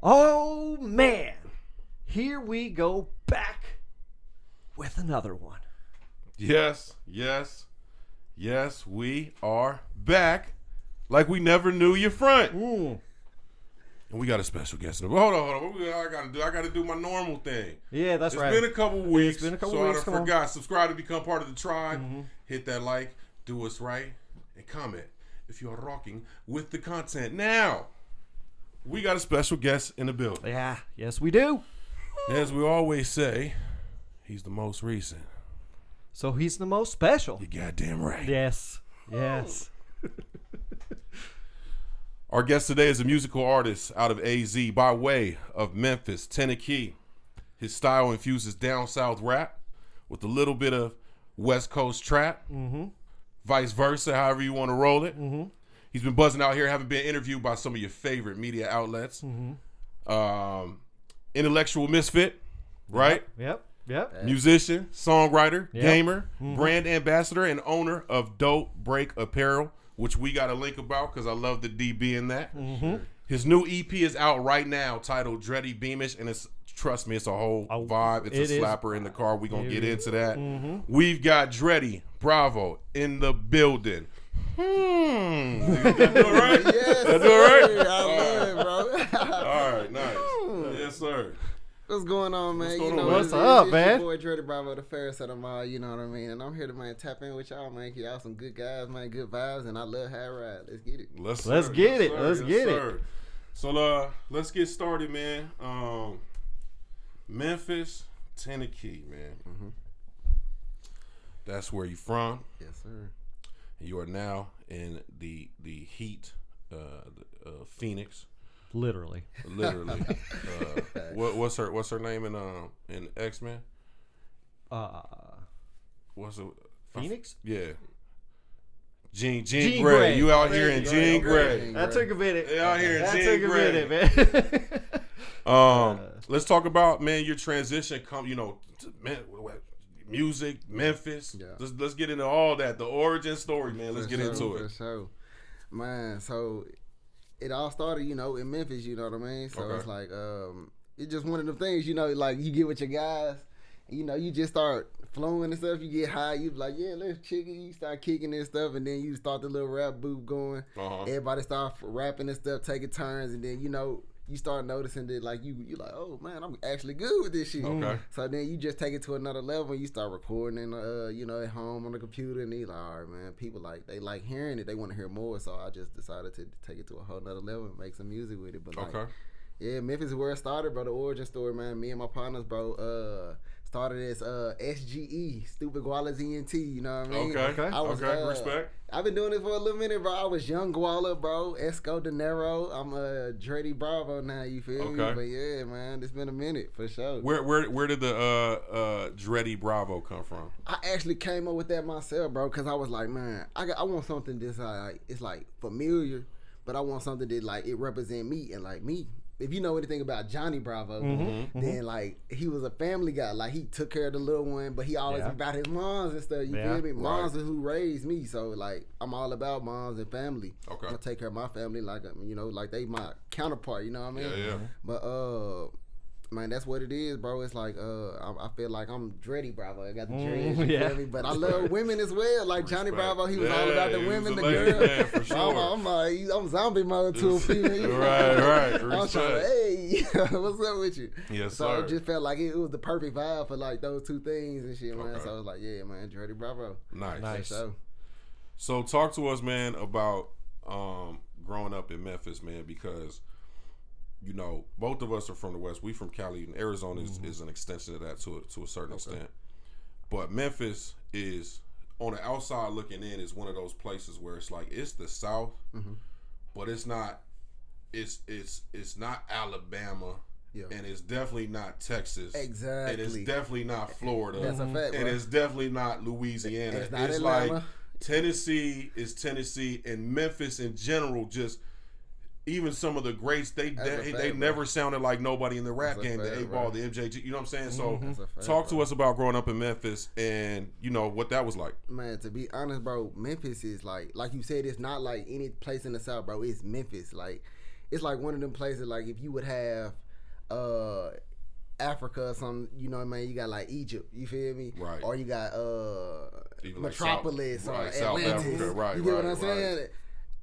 Oh, man. Here we go back with another one. Yes, we are back like we never knew you front. And we got a special guest. Hold on. What I gotta do my normal thing. Yeah, that's right. It's been a couple weeks. It's been a couple so weeks. I forgot. Subscribe to become part of the tribe. Hit that like, do us right, and comment if you are rocking with the content. Now, we got a special guest in the building. Yeah, yes we do. As we always say, he's the most recent. So he's the most special. You goddamn right. Yes. Our guest today is a musical artist out of AZ by way of Memphis, Tennessee. His style infuses down south rap with a little bit of West Coast trap, vice versa, however you want to roll it. He's been buzzing out here, having been interviewed by some of your favorite media outlets. Intellectual misfit, right? Yep. Musician, songwriter, gamer, brand ambassador, and owner of Dope Break Apparel, which we got a link about because I love the DB in that. His new EP is out right now, titled Dready Beamish, and trust me, it's a whole vibe. It's a slapper in the car. We're going to get into that. We've got Dready Bravo in the building. Did that do it right? Yes, That do it right? I love it, bro. All right, nice. Yes, sir. What's going on, man? What's going on? What's up, it's man? Your boy Dready Bravo, the fairest of them all, you know what I mean? And I'm here to, man, tap in with y'all, man. Y'all some good guys, man, good vibes, and I love how I ride. Let's get it. Let's get it. Let's get it. Sir. So let's get started, man. Memphis, Tennessee, man. That's where you from. Yes, sir. You are now in the heat, Phoenix. Literally. What's her name in X-Men? What's it? Phoenix? Yeah. Jean Grey. You out here in Jean Grey. That took a minute. Out here in That Jean took Grey. a minute, man. Let's talk about, man, your transition. Music, Memphis. Yeah. Let's get into all that. The origin story, man. Let's get into it. For sure. Man, so it all started, in Memphis, you know what I mean? So it's like, it's just one of the things, like you get with your guys, you just start flowing and stuff. You get high, you be like, yeah, let's chick it. You start kicking and stuff, and then you start the little rap booth going. Everybody start rapping and stuff, taking turns, and then, you start noticing that, like, you like, oh, man, I'm actually good with this shit. Okay. So then you just take it to another level, and you start recording, and, at home on the computer, and you like, all right, man, people, they like hearing it. They want to hear more, so I just decided to take it to a whole nother level and make some music with it. But, yeah, Memphis is where it started, bro. The origin story, man. Me and my partners, bro, started as SGE, Stupid Guala's ENT, you know what I mean? Okay. Respect. I've been doing it for a little minute, bro. I was Young Guala, bro. Esco De Niro. I'm Dready Bravo now, you feel me? But yeah, man, it's been a minute for sure. Where did the Dready Bravo come from? I actually came up with that myself, bro, because I was like, man, I want something that's it's like familiar, but I want something that like it represent me and like me. If you know anything about Johnny Bravo, then like he was a family guy. Like he took care of the little one, but he always about his moms and stuff. You feel me? Moms is who raised me, so like I'm all about moms and family. Okay, I take care of my family like like they my counterpart. You know what I mean? Yeah. But man, that's what it is, bro. It's like I feel like I'm Dready Bravo. I got the dreads, you feel me? But I love women as well. Like Johnny Bravo, he was all about the women, the girls. Man, for sure. I'm zombie mode to a female. Right. I'm trying to, hey, what's up with you? Yes, so sir. it just felt like it was the perfect vibe for like those two things and shit, man. So I was like, yeah, man, Dready Bravo. Nice. So talk to us, man, about growing up in Memphis, man, because both of us are from the West. We from Cali, and Arizona is an extension of that to a certain extent. But Memphis is, on the outside looking in, is one of those places where it's like it's the South, but it's not. It's not Alabama, and it's definitely not Texas. Exactly. And it's definitely not Florida. That's a fact, and bro. it's definitely not Louisiana. It's not it's Atlanta. like Tennessee is Tennessee, and Memphis in general just. Even some of the greats, they never sounded like nobody in the rap game. The 8-Ball, the MJG, you know what I'm saying? So talk to us about growing up in Memphis and, what that was like. Man, to be honest, bro, Memphis is like you said, it's not like any place in the South, bro. It's Memphis. Like, it's like one of them places like if you would have Africa or something, you know what I mean? You got like Egypt, you feel me? Right. Or you got Even Metropolis like or right, South Atlantis. Africa, right? You get what I'm right. saying?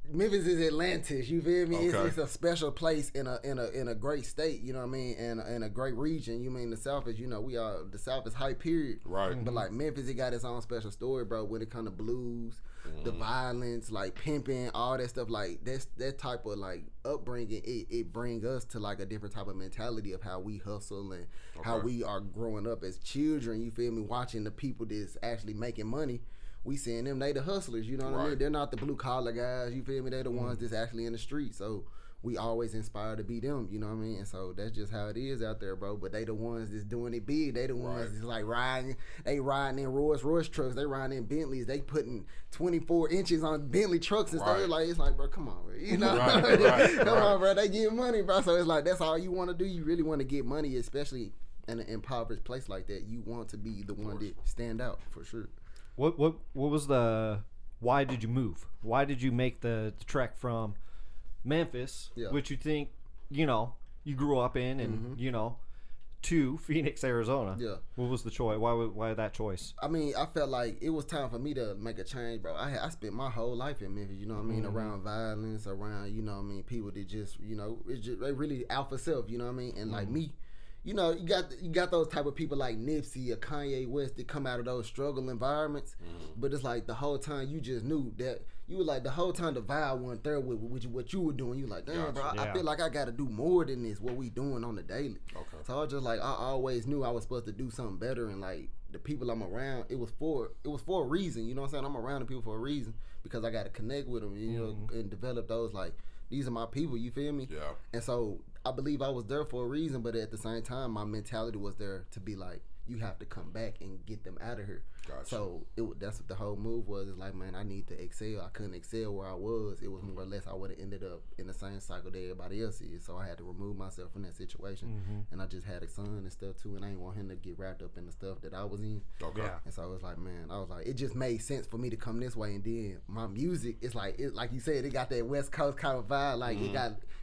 Memphis is Atlantis, you feel me? Okay. It's a special place in a great state, you know what I mean, and in a great region. You mean the South is, you know, the South is hype, period. Right. But like Memphis, it got its own special story, bro. When it comes to blues, the violence, like pimping, all that stuff, like that type of like upbringing, it bring us to like a different type of mentality of how we hustle and how we are growing up as children. You feel me? Watching the people that's actually making money. We seeing them, they the hustlers, you know what I mean? They're not the blue collar guys, you feel me? They the ones that's actually in the street. So we always inspired to be them, you know what I mean? And so that's just how it is out there, bro. But they the ones that's doing it big. They the ones that's like riding in Rolls Royce trucks. They riding in Bentleys. They putting 24 inches on Bentley trucks and stuff. Like, it's like, bro, come on, bro. You know? Come on, bro. They get money, bro. So it's like, that's all you want to do. You really want to get money, especially in an impoverished place like that. You want to be the one that stand out, for sure. What was why did you move? Why did you make the trek from Memphis, which you think, you know, you grew up in and, you know, to Phoenix, Arizona? Yeah. What was the choice? Why that choice? I mean, I felt like it was time for me to make a change, bro. I spent my whole life in Memphis, you know what I mean, around violence, around, you know what I mean, people that just, you know, they really alpha self, you know what I mean? And like me, you know, you got those type of people like Nipsey or Kanye West that come out of those struggle environments, but it's like the whole time you just knew that you were like the whole time the vibe wasn't there with what you were doing. You like, damn, bro, I feel like I got to do more than this. What we doing on the daily? Okay. So I was just like, I always knew I was supposed to do something better, and like the people I'm around, it was for a reason. You know what I'm saying? I'm around the people for a reason because I got to connect with them, you know, and develop those like these are my people. You feel me? Yeah. And so I believe I was there for a reason, but at the same time, my mentality was there to be like, you have to come back and get them out of here. Gotcha. So that's what the whole move was. It's like, man, I need to excel. I couldn't excel where I was. It was more or less I would have ended up in the same cycle that everybody else is. So I had to remove myself from that situation. And I just had a son and stuff too, and I didn't want him to get wrapped up in the stuff that I was in. Okay. Yeah. And so I was like, man, it just made sense for me to come this way. And then my music, it's like you said, it got that West Coast kind of vibe. Like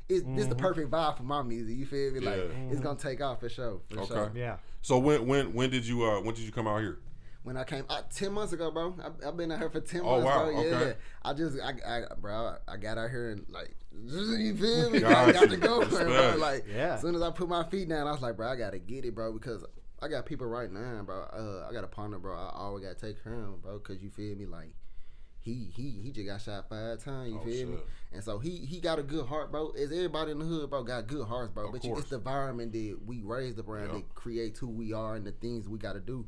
it's the perfect vibe for my music. You feel me? Like it's gonna take off for sure. For sure. Yeah. So when did you come out here? When I came 10 months ago, bro. I've been out here for 10 months, wow. bro. Yeah. Okay. I got out here and like, you feel me? I got to go, bro. Like, as soon as I put my feet down, I was like, bro, I got to get it, bro, because I got people right now, bro. I got a partner, bro. I always got to take care of him, bro, because you feel me? Like, he just got shot 5 times, you feel me? And so he got a good heart, bro. As everybody in the hood, bro, got good hearts, bro. But it's the environment that we raised up around that creates who we are and the things we got to do.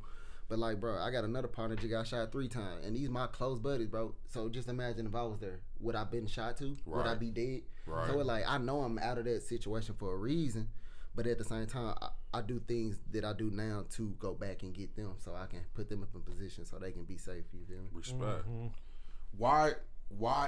But like, bro, I got another partner that got shot 3 times, and these my close buddies, bro. So just imagine if I was there, would I been shot too? Right. Would I be dead? Right. So it's like, I know I'm out of that situation for a reason, but at the same time, I do things that I do now to go back and get them, so I can put them up in position so they can be safe. You feel me? Respect. Why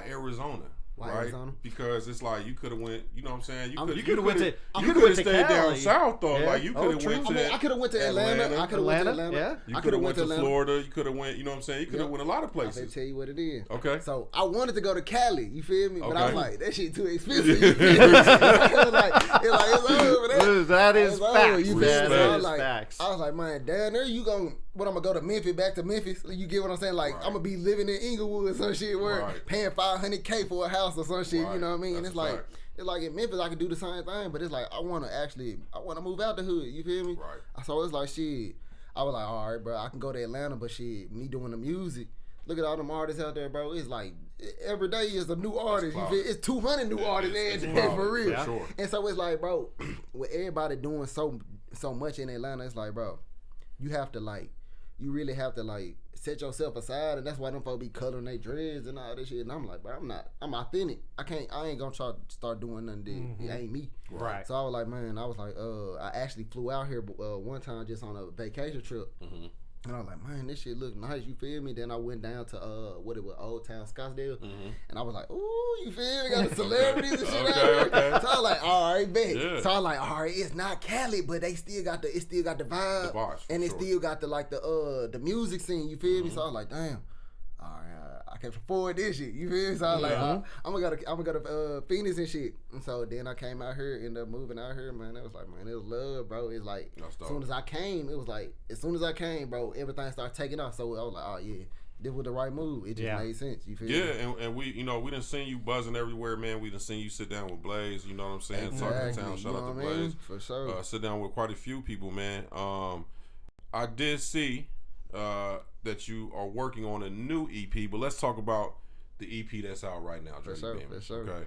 Arizona? Why right? Arizona? Because it's like you could have went. You know what I'm saying? You could have went to. You could have stayed down south though. Yeah. Like you could have went to. I mean, I could have went to Atlanta. I could have went to Atlanta. Yeah. You could have went to Florida. You could have went. You know what I'm saying? You could have went a lot of places. I'll tell you what it is. Okay. So I wanted to go to Cali. You feel me? But I was like, that shit too expensive. You feel me? It's over there. That is facts. You feel me? I was like, man, down there you gonna. What, I'm gonna go to Memphis, back to Memphis? You get what I'm saying? Like, I'm gonna be living in Inglewood or some shit where paying $500K for a house or some shit, you know what I mean? And it's like in Memphis I could do the same thing, but it's like I wanna move out the hood, you feel me? Right. So it's like shit. I was like, all right, bro, I can go to Atlanta, but shit, me doing the music. Look at all them artists out there, bro. It's like every day is a new artist. You feel? It's 200 new artists every day for real. Yeah. Sure. And so it's like, bro, with everybody doing so much in Atlanta, it's like, bro, you really have to like set yourself aside, and that's why them folks be coloring their dreads and all this shit. And I'm like, bro, I'm authentic. I ain't gonna try to start doing nothing that it ain't me. Right. So I was like, man, I actually flew out here one time just on a vacation trip. And I was like, man, this shit look nice, you feel me? Then I went down to Old Town Scottsdale, and I was like, ooh, you feel me? Got the celebrities and shit out here. Okay. So I was like, all right, bet. Yeah. So I was like, all right, it's not Cali, but it still got the vibe, and it still got the music scene, you feel me? So I was like, damn, all right, I can't afford this shit. You feel me? So I was like, I'm gonna go to Phoenix and shit. And so then I came out here, ended up moving out here, man. It was like, man, it was love, bro. It's like as soon as I came, bro, everything started taking off. So I was like, oh yeah. This was the right move. It just made sense. You feel me? Yeah, and we, we done seen you buzzing everywhere, man. We done seen you sit down with Blaze. You know what I'm saying? Exactly. Talking town. Shout out to Blaze. For sure. Sit down with quite a few people, man. I did see that you are working on a new EP, but let's talk about the EP that's out right now, Dready. For sure. Okay.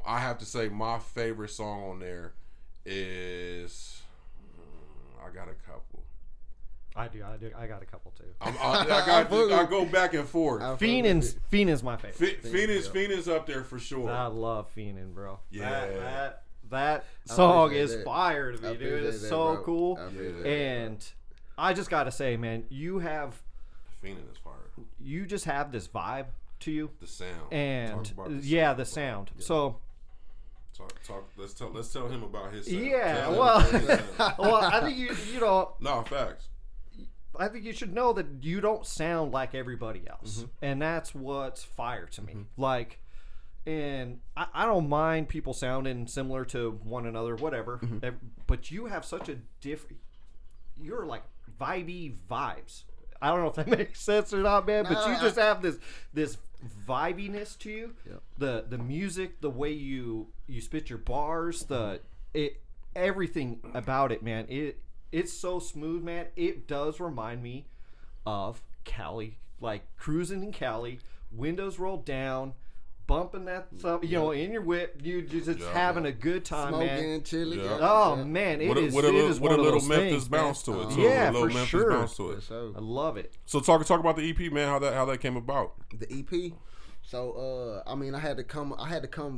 I have to say my favorite song on there is I got a couple. I do. I got a couple too. I go back and forth. Fiendin's my favorite. Fiendin's up there for sure. I love Fiendin, bro. Yeah. That song is fire to me, dude. It's so cool. And I just gotta say, man, Fiendin is fire. You just have this vibe to you. The sound. And the sound. Yeah. So Let's tell him about his sound. Yeah, well, I think you know. No, facts. I think you should know that you don't sound like everybody else. And that's what's fire to me. Like, and I don't mind people sounding similar to one another, whatever. But you have such a different, you're like vibey vibes. I don't know if that makes sense or not, man, but you just have this vibiness to you. Yep. The music, the way you spit your bars, everything about it, man. It's so smooth, man. It does remind me of Cali, like cruising in Cali, windows rolled down, bumping that stuff, in your whip, you just having a good time, smoking, chilling. Man, it is with a little Memphis things, bounce to it, too. Yeah, a little for Memphis sure. bounce to it. I love it. So talk about the EP, man. How that came about. The EP. So I had to come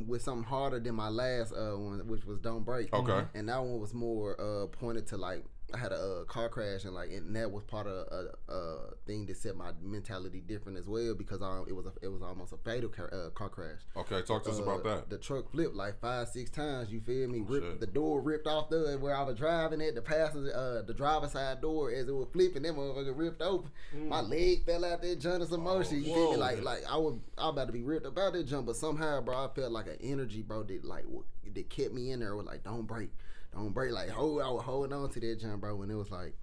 with something harder than my last one, which was Don't Break. Okay. And that one was more pointed to like I had a car crash and that was part of a thing that set my mentality different as well because it was almost a fatal car crash. Okay, talk to us about that. The truck flipped like 5-6 times. You feel me? The door ripped off where I was driving at the driver's side door as it was flipping. That motherfucker ripped open. My leg fell out there, jump some more shit. You feel me? Like I was about to be ripped up out that jump, but somehow, bro, I felt like an energy, bro, that kept me in there. Was like, don't break. Like, I was holding on to that jump, bro, when it was like,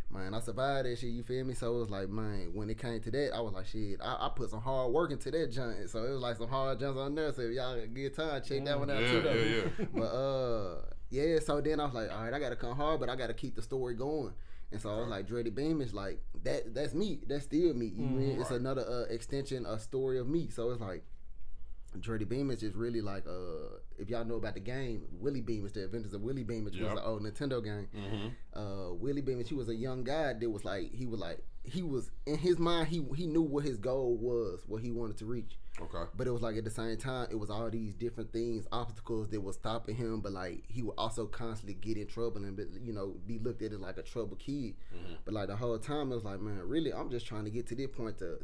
man, I survived that shit, you feel me? So it was like, man, when it came to that, I was like, shit, I put some hard work into that jump. So it was like some hard jumps on there. So if y'all get time, check that one out too, though. But, so then I was like, all right, I got to come hard, but I got to keep the story going. And so I was like, Dready Beam is like, that's me. That's still me. You mean? It's another extension, a story of me. So it's like, Dready Beamish is really like if y'all know about the game Willie Beamish, the inventors of Willie Beamish was an old Nintendo game. Willie Beamish, he was a young guy that was like he was in his mind he knew what his goal was, what he wanted to reach. Okay. But it was like at the same time it was all these different things, obstacles that were stopping him, but like he would also constantly get in trouble and be looked at as like a troubled kid. But like the whole time it was like, man, really I'm just trying to get to this point to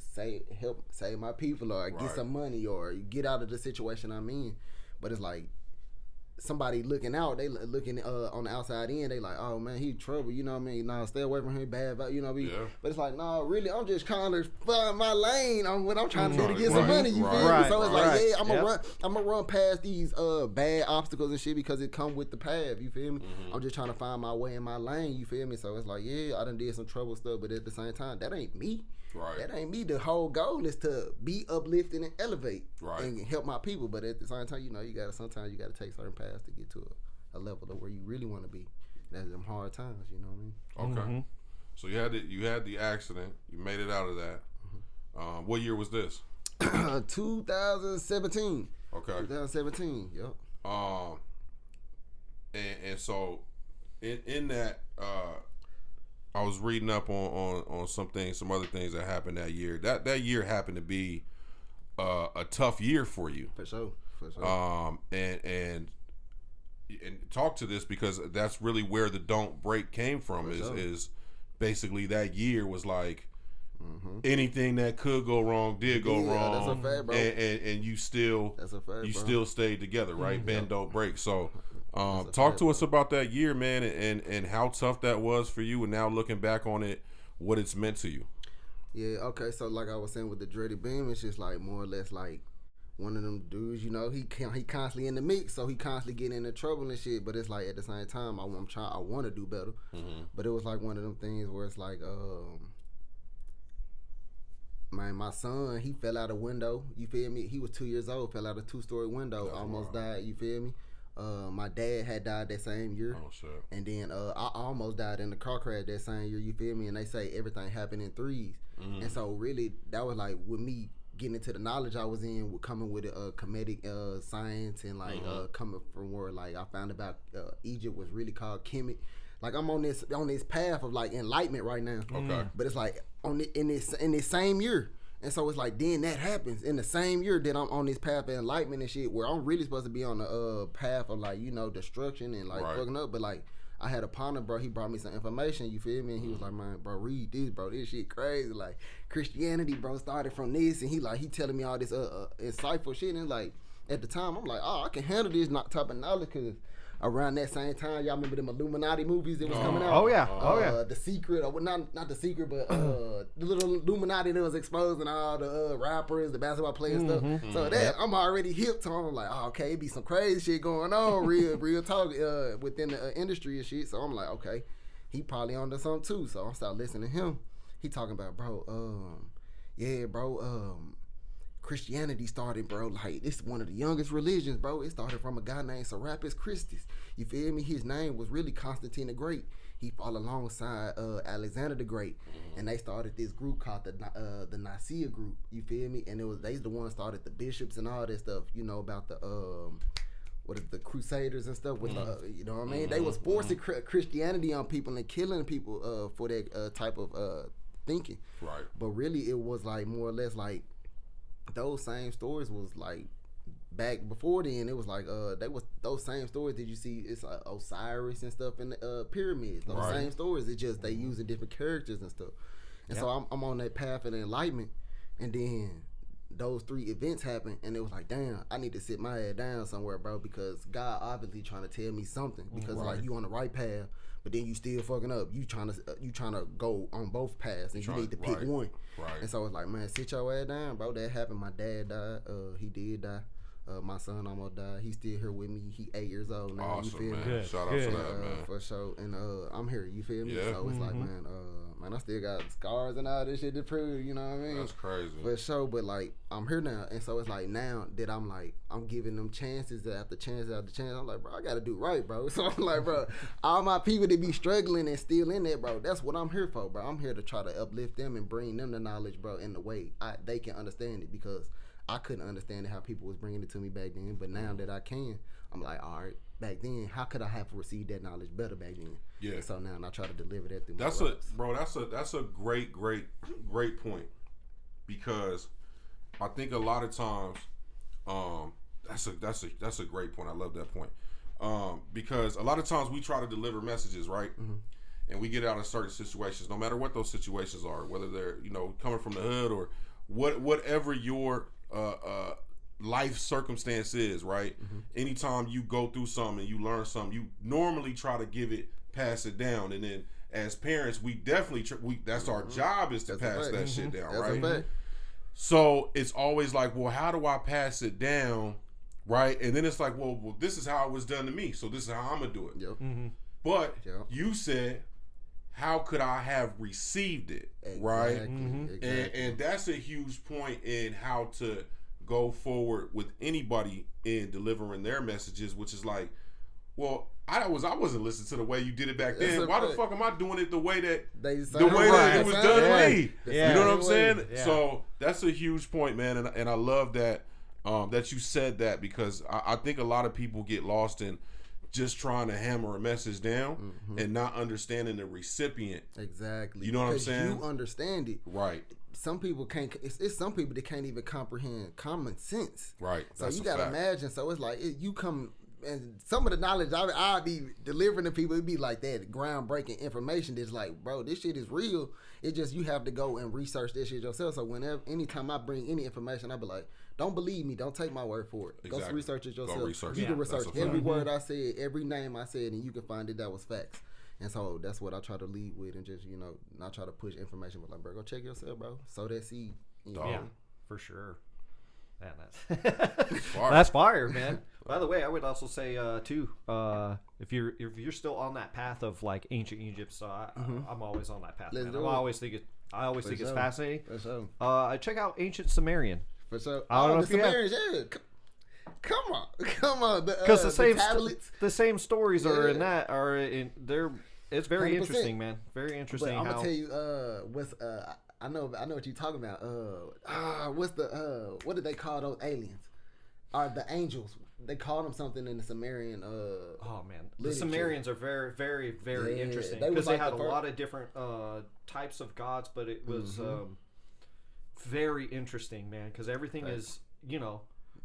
help save my people or get some money or get out of the situation I'm in. But it's like somebody looking out, they looking on the outside in, they like, oh man, he trouble, you know what I mean? Nah, stay away from him, bad, you know what I mean? Yeah. But it's like, nah, really, I'm just trying to find my lane on what I'm trying to do to get some money, you feel me? So it's like, yeah, I'm gonna run past these bad obstacles and shit because it come with the path, you feel me? I'm just trying to find my way in my lane, you feel me? So it's like, yeah, I done did some trouble stuff, but at the same time, that ain't me. Right. That ain't me. The whole goal is to be uplifted and elevate and help my people. But at the same time, sometimes you gotta take certain paths to get to a level of where you really want to be. That's them hard times, you know what I mean? Okay. So you had the accident. You made it out of that. What year was this? 2017. Okay. 2017. Yep. And so in that. I was reading up on some other things that happened that year. That year happened to be a tough year for you. For sure. And talk to this because that's really where the Don't Break came from. Is basically that year was like anything that could go wrong did go wrong. That's a fact, bro. And you still still stayed together, right? Bend don't break. So. Talk to us about that year, man, and how tough that was for you, and now looking back on it, what it's meant to you. Yeah, okay. So like I was saying with the Dready Beam, it's just like more or less like one of them dudes. He constantly in the mix, so he constantly getting into trouble and shit. But it's like at the same time, I want to do better. Mm-hmm. But it was like one of them things where it's like, man, my son, he fell out a window. You feel me? He was 2 years old, fell out a 2-story window, almost died. You feel me? My dad had died that same year. Oh shit. And then I almost died in the car crash that same year. You feel me? And they say everything happened in threes. Mm-hmm. And so really, that was like with me getting into the knowledge I was in, coming with comedic science and like coming from where like I found about Egypt was really called Kemet. Like I'm on this path of like enlightenment right now. Okay. But it's like in this same year. And so it's like then that happens in the same year that I'm on this path of enlightenment and shit where I'm really supposed to be on the path of like, destruction and like fucking up. But like I had a partner, bro, he brought me some information, you feel me? And he was like, man, bro, read this, bro. This shit crazy. Like Christianity, bro, started from this, and he telling me all this insightful shit. And like at the time I'm like, oh, I can handle this type of knowledge because around that same time, y'all remember them Illuminati movies that was coming out? Oh yeah. The Secret, or not the Secret, but the little Illuminati that was exposing all the rappers, the basketball players stuff. So that I'm already hip to. I'm like, oh, okay, it be some crazy shit going on, real talk within the industry and shit. So I'm like, okay, he probably on to something too. So I start listening to him. He talking about, bro, Christianity started, bro, like this is one of the youngest religions, bro. It started from a guy named Serapis Christus. You feel me? His name was really Constantine the Great. He fought alongside Alexander the Great, and they started this group called the Nicaea group. You feel me? And they the ones started the bishops and all that stuff. You know about the Crusaders and stuff with you know what I mean? They was forcing Christianity on people and killing people for that type of thinking. Right. But really, it was like more or less like. Those same stories was like back before then. It was like those same stories that you see. It's like Osiris and stuff in the pyramids. Those same stories. It's just they using different characters and stuff. And so I'm on that path of enlightenment. And then those 3 events happened, and it was like, damn, I need to sit my head down somewhere, bro, because God obviously trying to tell me something. Because like you on the right path, but then you still fucking up. You trying to go on both paths, and you need to pick one. Right. And so it's like, man, sit your ass down, bro. That happened. My dad died. He did die. My son almost died. He's still here with me. He 8 years old now. Awesome, you feel man. me? Good. Shout out to that, man. For sure. And I'm here. You feel me? Yeah. So it's like, man, I still got scars and all this shit to prove. You know what I mean? That's crazy. For sure. But like, I'm here now, and so it's like now that I'm giving them chances after chance after chance. I'm like, bro, I gotta do right, bro. So I'm like, bro, all my people that be struggling and still in there, bro. That's what I'm here for, bro. I'm here to try to uplift them and bring them the knowledge, bro, in the way they can understand it, because I couldn't understand how people was bringing it to me back then. But now that I can, I'm like, all right, back then, how could I have received that knowledge better back then? Yeah. And so now I try to deliver that through my raps. That's a great point, because I think a lot of times, that's a great point. I love that point. Because a lot of times we try to deliver messages, right? Mm-hmm. And we get out of certain situations, no matter what those situations are, whether they're, coming from the hood or whatever your life circumstance is, right? Mm-hmm. Anytime you go through something and you learn something, you normally try to pass it down. And then as parents, we definitely that's our job, is to pass that shit down, right? So it's always like, well, how do I pass it down, right? And then it's like, well, this is how it was done to me, so this is how I'm gonna do it. Yep. Mm-hmm. But you said, how could I have received it, right? Mm-hmm. Exactly. And that's a huge point in how to go forward with anybody in delivering their messages, which is like, well, I wasn't listening to the way you did it back then. Why the fuck am I doing it the way that it was done to me? Yeah. You know what I'm saying? Yeah. So that's a huge point, man, and I love that that you said that, because I think a lot of people get lost in just trying to hammer a message down and not understanding the recipient. Exactly. You know what I'm saying? You understand it. Right. Some people can't. It's some people that can't even comprehend common sense. Right. So you gotta imagine. So it's like you come. And some of the knowledge I'll be delivering to people, it'd be like that groundbreaking information that's like, bro, this shit is real. It's just you have to go and research this shit yourself. So anytime I bring any information, I'll be like, don't believe me. Don't take my word for it. Exactly. Go research it yourself. Go research you can research every fact. word I said, every name I said, and you can find that was facts. And so that's what I try to lead with, and just not try to push information, but like, bro, go check yourself, bro. Sow that seed. Yeah, for sure. Man, that's fire. That's fire, man. By the way, I would also say too, if you're still on that path of like ancient Egypt, so I'm always on that path. Man. I always think it's fascinating. For sure. Check out ancient Sumerian. For sure. I don't know if the you Sumerians, Come on. Because the same stories are in that there. It's very 100%. Interesting, man. Very interesting. But I'm gonna tell you what's I know what you're talking about. What did they call those aliens? The angels. They called them something in the Sumerian. Oh man, literature. The Sumerians are very, very, very interesting because they had a lot of different types of gods, but it was very interesting, man. Because everything is,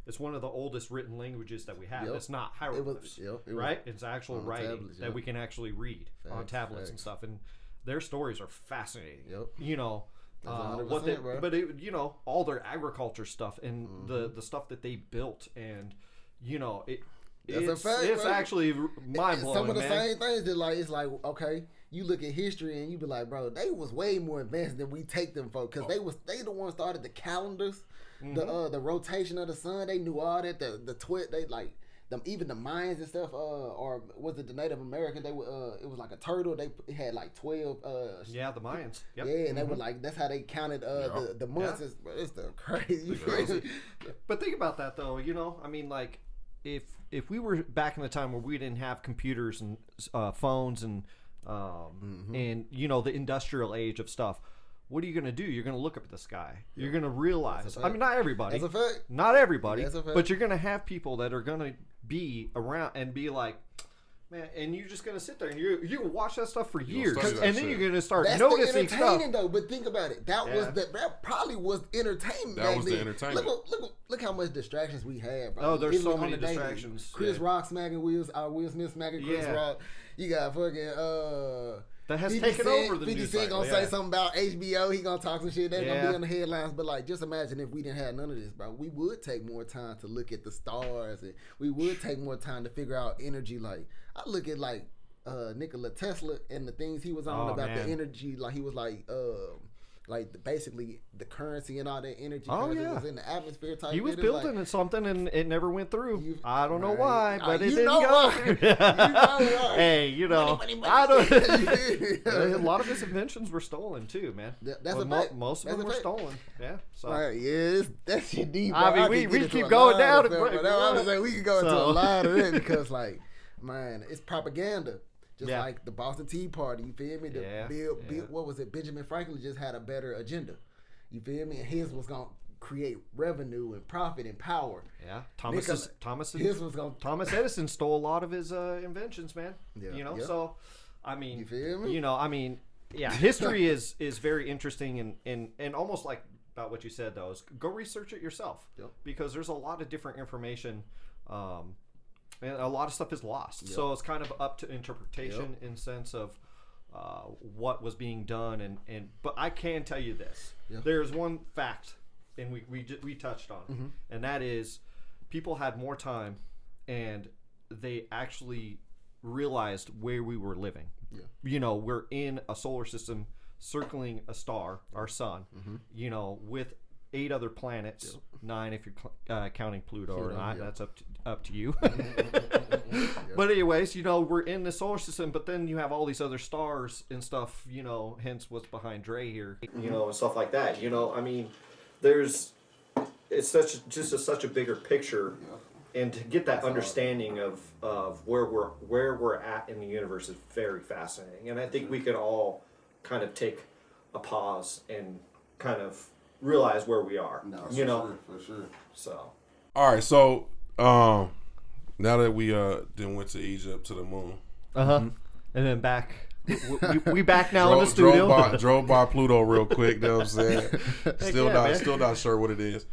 it's one of the oldest written languages that we have. It's not hieroglyphs, right? It's actual writing tablets, that we can actually read on tablets and stuff, and their stories are fascinating. All their agriculture stuff and the stuff that they built, and it's actually mind blowing. Some of the same things that it's like okay, you look at history and you be like, bro, they was way more advanced than we take them for, because they the ones started the calendars, the rotation of the sun. They knew all that. They like them, even the Mayans and stuff, or was it the Native American? They were it was like a turtle. It had like 12. The Mayans. Yep. Yeah, and they were like, that's how they counted the months. Yeah. It's the crazy. But think about that though. I mean, like if we were back in the time where we didn't have computers and phones and the industrial age of stuff. What are you going to do? You're going to look up at the sky. You're going to realize. I mean, not everybody. That's a fact. Not everybody. That's a fact. But you're going to have people that are going to be around and be like, man, and you're just going to sit there and you can watch that stuff for years. And then you're going to start noticing stuff. That's entertaining, though. But think about it. That probably was entertainment. That was the entertainment. Look how much distractions we had, bro. Oh, there's so many distractions. Chris Rock smacking Will Smith smacking Chris Rock. You got fucking... that has taken over the 50 Cent gonna say something about HBO. He gonna talk some shit. That's gonna be on the headlines. But like, just imagine if we didn't have none of this, bro. We would take more time to look at the stars, and we would take more time to figure out energy. Like, I look at like Nikola Tesla and the things he was on about the energy. Like he was basically the currency and all that energy was in the atmosphere type. He was building something and it never went through. I don't know why, but it didn't go through. Hey, I don't. A lot of his inventions were stolen too, man. That's a fact. Most of them were stolen. Yeah. So that's shit deep. I mean, we keep going down. We can go into a lot of that because, like, man, it's propaganda. Just like the Boston Tea Party, you feel me? What was it? Benjamin Franklin just had a better agenda. You feel me? And his was gonna create revenue and profit and power. Yeah, Thomas Edison stole a lot of his inventions, man. Yeah, so I mean, you feel me? History is very interesting and almost like about what you said though is go research it yourself because there's a lot of different information. And a lot of stuff is lost, so it's kind of up to interpretation in sense of what was being done. But I can tell you this: there's one fact, and we touched on it, and that is people had more time, and they actually realized where we were living. We're in a solar system circling a star, our sun. With 8 other planets, 9 if you're counting Pluto or not. That's up to you. But anyways, we're in the solar system, but then you have all these other stars and stuff. Hence what's behind Dre here. And stuff like that. I mean, it's such a bigger picture, and to get that understanding of where we're at in the universe is very fascinating. And I think we could all kind of take a pause and kind of realize where we are. For sure. So, all right. So, now that we then went to Egypt to the moon, and then back, we back now in the studio. Drove by Pluto real quick. You know what I'm saying? Still not sure what it is.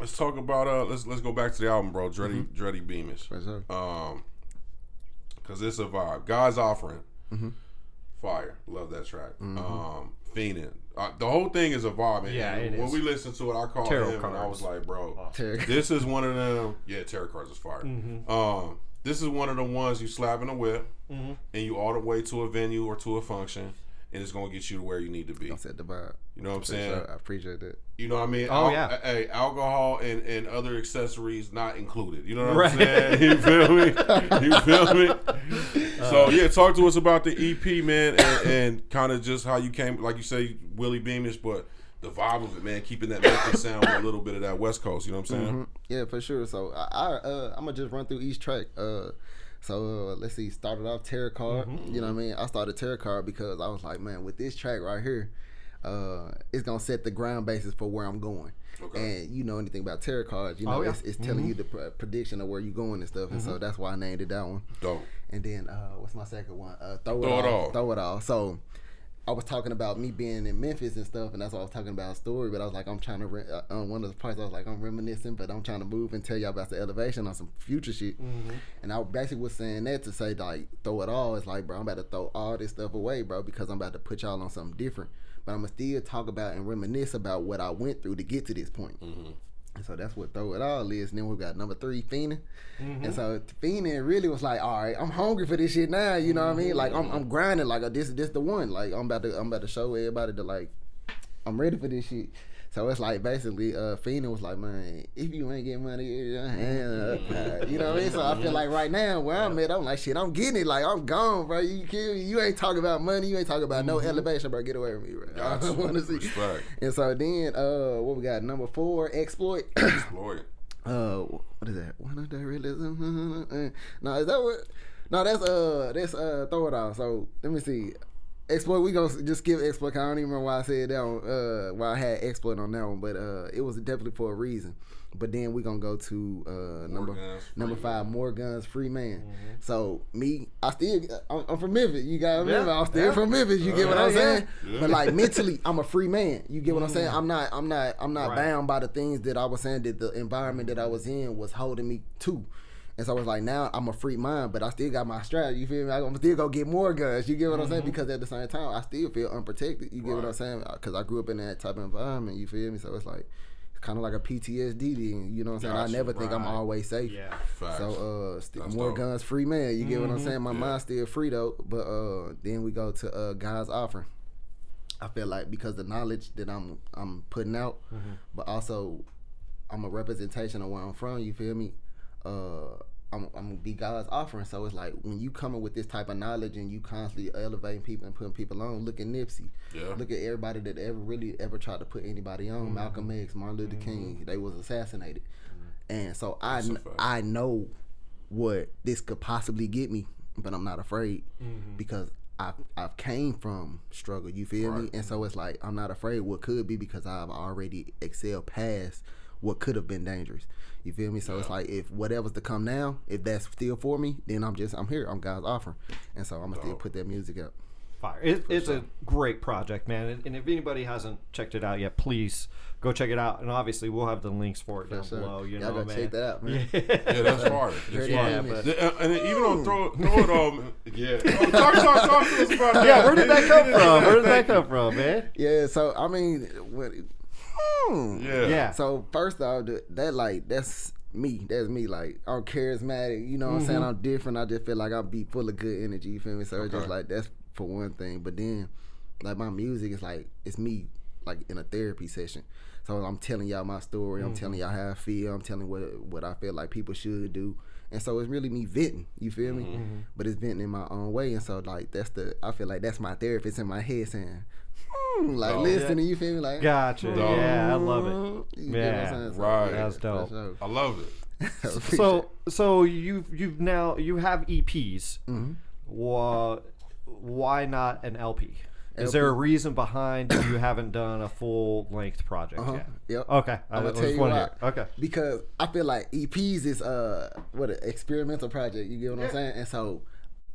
Let's talk about let's go back to the album, bro. Dready Beamish. Because it's a vibe. God's Offering. Fire. Love that track. Fiendin'. The whole thing is a vibe. And when we listened to it, I called him and I was like, bro, this is one of them. Yeah, tarot cards is fire. this is one of the ones you slap in a whip, and you all the way to a venue or to a function, and it's gonna get you to where you need to be. Don't set the vibe. You know what I'm saying? Sure. I appreciate that. You know what I mean? Oh, yeah. Hey, alcohol and other accessories not included. You know what I'm saying? You feel me? You feel me? So, yeah, talk to us about the EP, man, and kind of just how you came, like you say, Willie Beamish, but the vibe of it, man, keeping that Memphis sound with a little bit of that West Coast. You know what I'm saying? Yeah, for sure. So, I'm going to just run through each track. So let's see. Started off Tarot Card. You know what I mean? I started Tarot Card because I was like, man, with this track right here, it's gonna set the ground basis for where I'm going. Okay. And you know anything about tarot cards, you know, it's telling you the prediction of where you're going and stuff. And so that's why I named it that one. Dope. And then what's my second one? Throw it all. So I was talking about me being in Memphis and stuff, and that's what I was talking about, a story. But I was like, I'm trying to one of the parts I was like, I'm reminiscing, but I'm trying to move and tell y'all about the elevation on some future shit. And I basically was saying that to say, like, throw it all. It's like, bro, I'm about to throw all this stuff away, bro, because I'm about to put y'all on something different. But I'm gonna still talk about and reminisce about what I went through to get to this point. And so that's what Throw It All is. And then we got number 3, Fiending. And so Fiending really was like, all right, I'm hungry for this shit now. You know what I mean? Like I'm grinding. Like this the one. Like I'm about to show everybody that like I'm ready for this shit. So it's like basically Fiending was like, man, if you ain't getting money, your hand up. You know what I mean? So I feel like right now where I'm at, I'm like, shit, I'm getting it. Like I'm gone, bro. You kill me. You ain't talking about money. You ain't talking about no elevation, bro. Get away from me, bro. Gotcha. I want to see. Respect. And so then what we got? Number 4, Exploit. Exploit. What is that? One of the realism? No, is that what? No, that's Throw It All. So let me see. Exploit, we gonna just skip Exploit. I don't even remember why I said that one, why I had Exploit on that one, but it was definitely for a reason. But then we gonna go to number 5, More Guns, Free Man. So me, I'm from Memphis. You gotta remember, I'm still from Memphis. You get what I'm saying? Yeah. But like mentally, I'm a free man. You get what I'm saying? I'm not right. Bound by the things that I was saying that the environment that I was in was holding me to. And so it's like, now I'm a free mind, but I still got my strap. You feel me? I'm still gonna get more guns. You get what I'm saying? Because at the same time, I still feel unprotected. You get what I'm saying? Because I grew up in that type of environment. You feel me? So it's like, it's kind of like a PTSD thing. You know what I'm saying? I never think I'm always safe. Yeah. Facts. So more dope. Guns, free man. You get what I'm saying? My mind's still free though. But then we go to God's Offering. I feel like because the knowledge that I'm putting out, but also I'm a representation of where I'm from. You feel me? I'm gonna be God's offering. So it's like when you coming with this type of knowledge and you constantly elevating people and putting people on. Look at Nipsey. Yeah. Look at everybody that ever tried to put anybody on. Malcolm X, Martin Luther King. They was assassinated. And so I know what this could possibly get me, but I'm not afraid because I've came from struggle. You feel me? And so it's like I'm not afraid what could be because I've already excelled past what could have been dangerous. You feel me? So it's like if whatever's to come now, if that's still for me, then I'm here. I'm God's offering. And so I'm going to still put that music up. Fire. It's a great project, man. And if anybody hasn't checked it out yet, please go check it out. And obviously, we'll have the links for it down below. You know, man. Check that out, man. Yeah, that's fire. And even on Throw It All, talk to us about that. Yeah, where did that come from? Man? Yeah, so, I mean... Yeah. So first off, that's me. That's me. Like I'm charismatic. You know what I'm saying? I'm different. I just feel like I'll be full of good energy. You feel me? So it's just like that's for one thing. But then, like my music is like it's me, like in a therapy session. So I'm telling y'all my story. I'm telling y'all how I feel. I'm telling what I feel like people should do. And so it's really me venting. You feel me? But it's venting in my own way. And so like I feel like that's my therapist in my head saying. Like listening, you feel me? Like gotcha. Yeah, I love it. Yeah, right. That's dope. I love it. So you have EPs. Why not an LP? Is there a reason behind you haven't done a full length project yet? Yep. Okay. I'm gonna tell you why. Okay. Because I feel like EPs is an experimental project. You get what I'm saying? And so.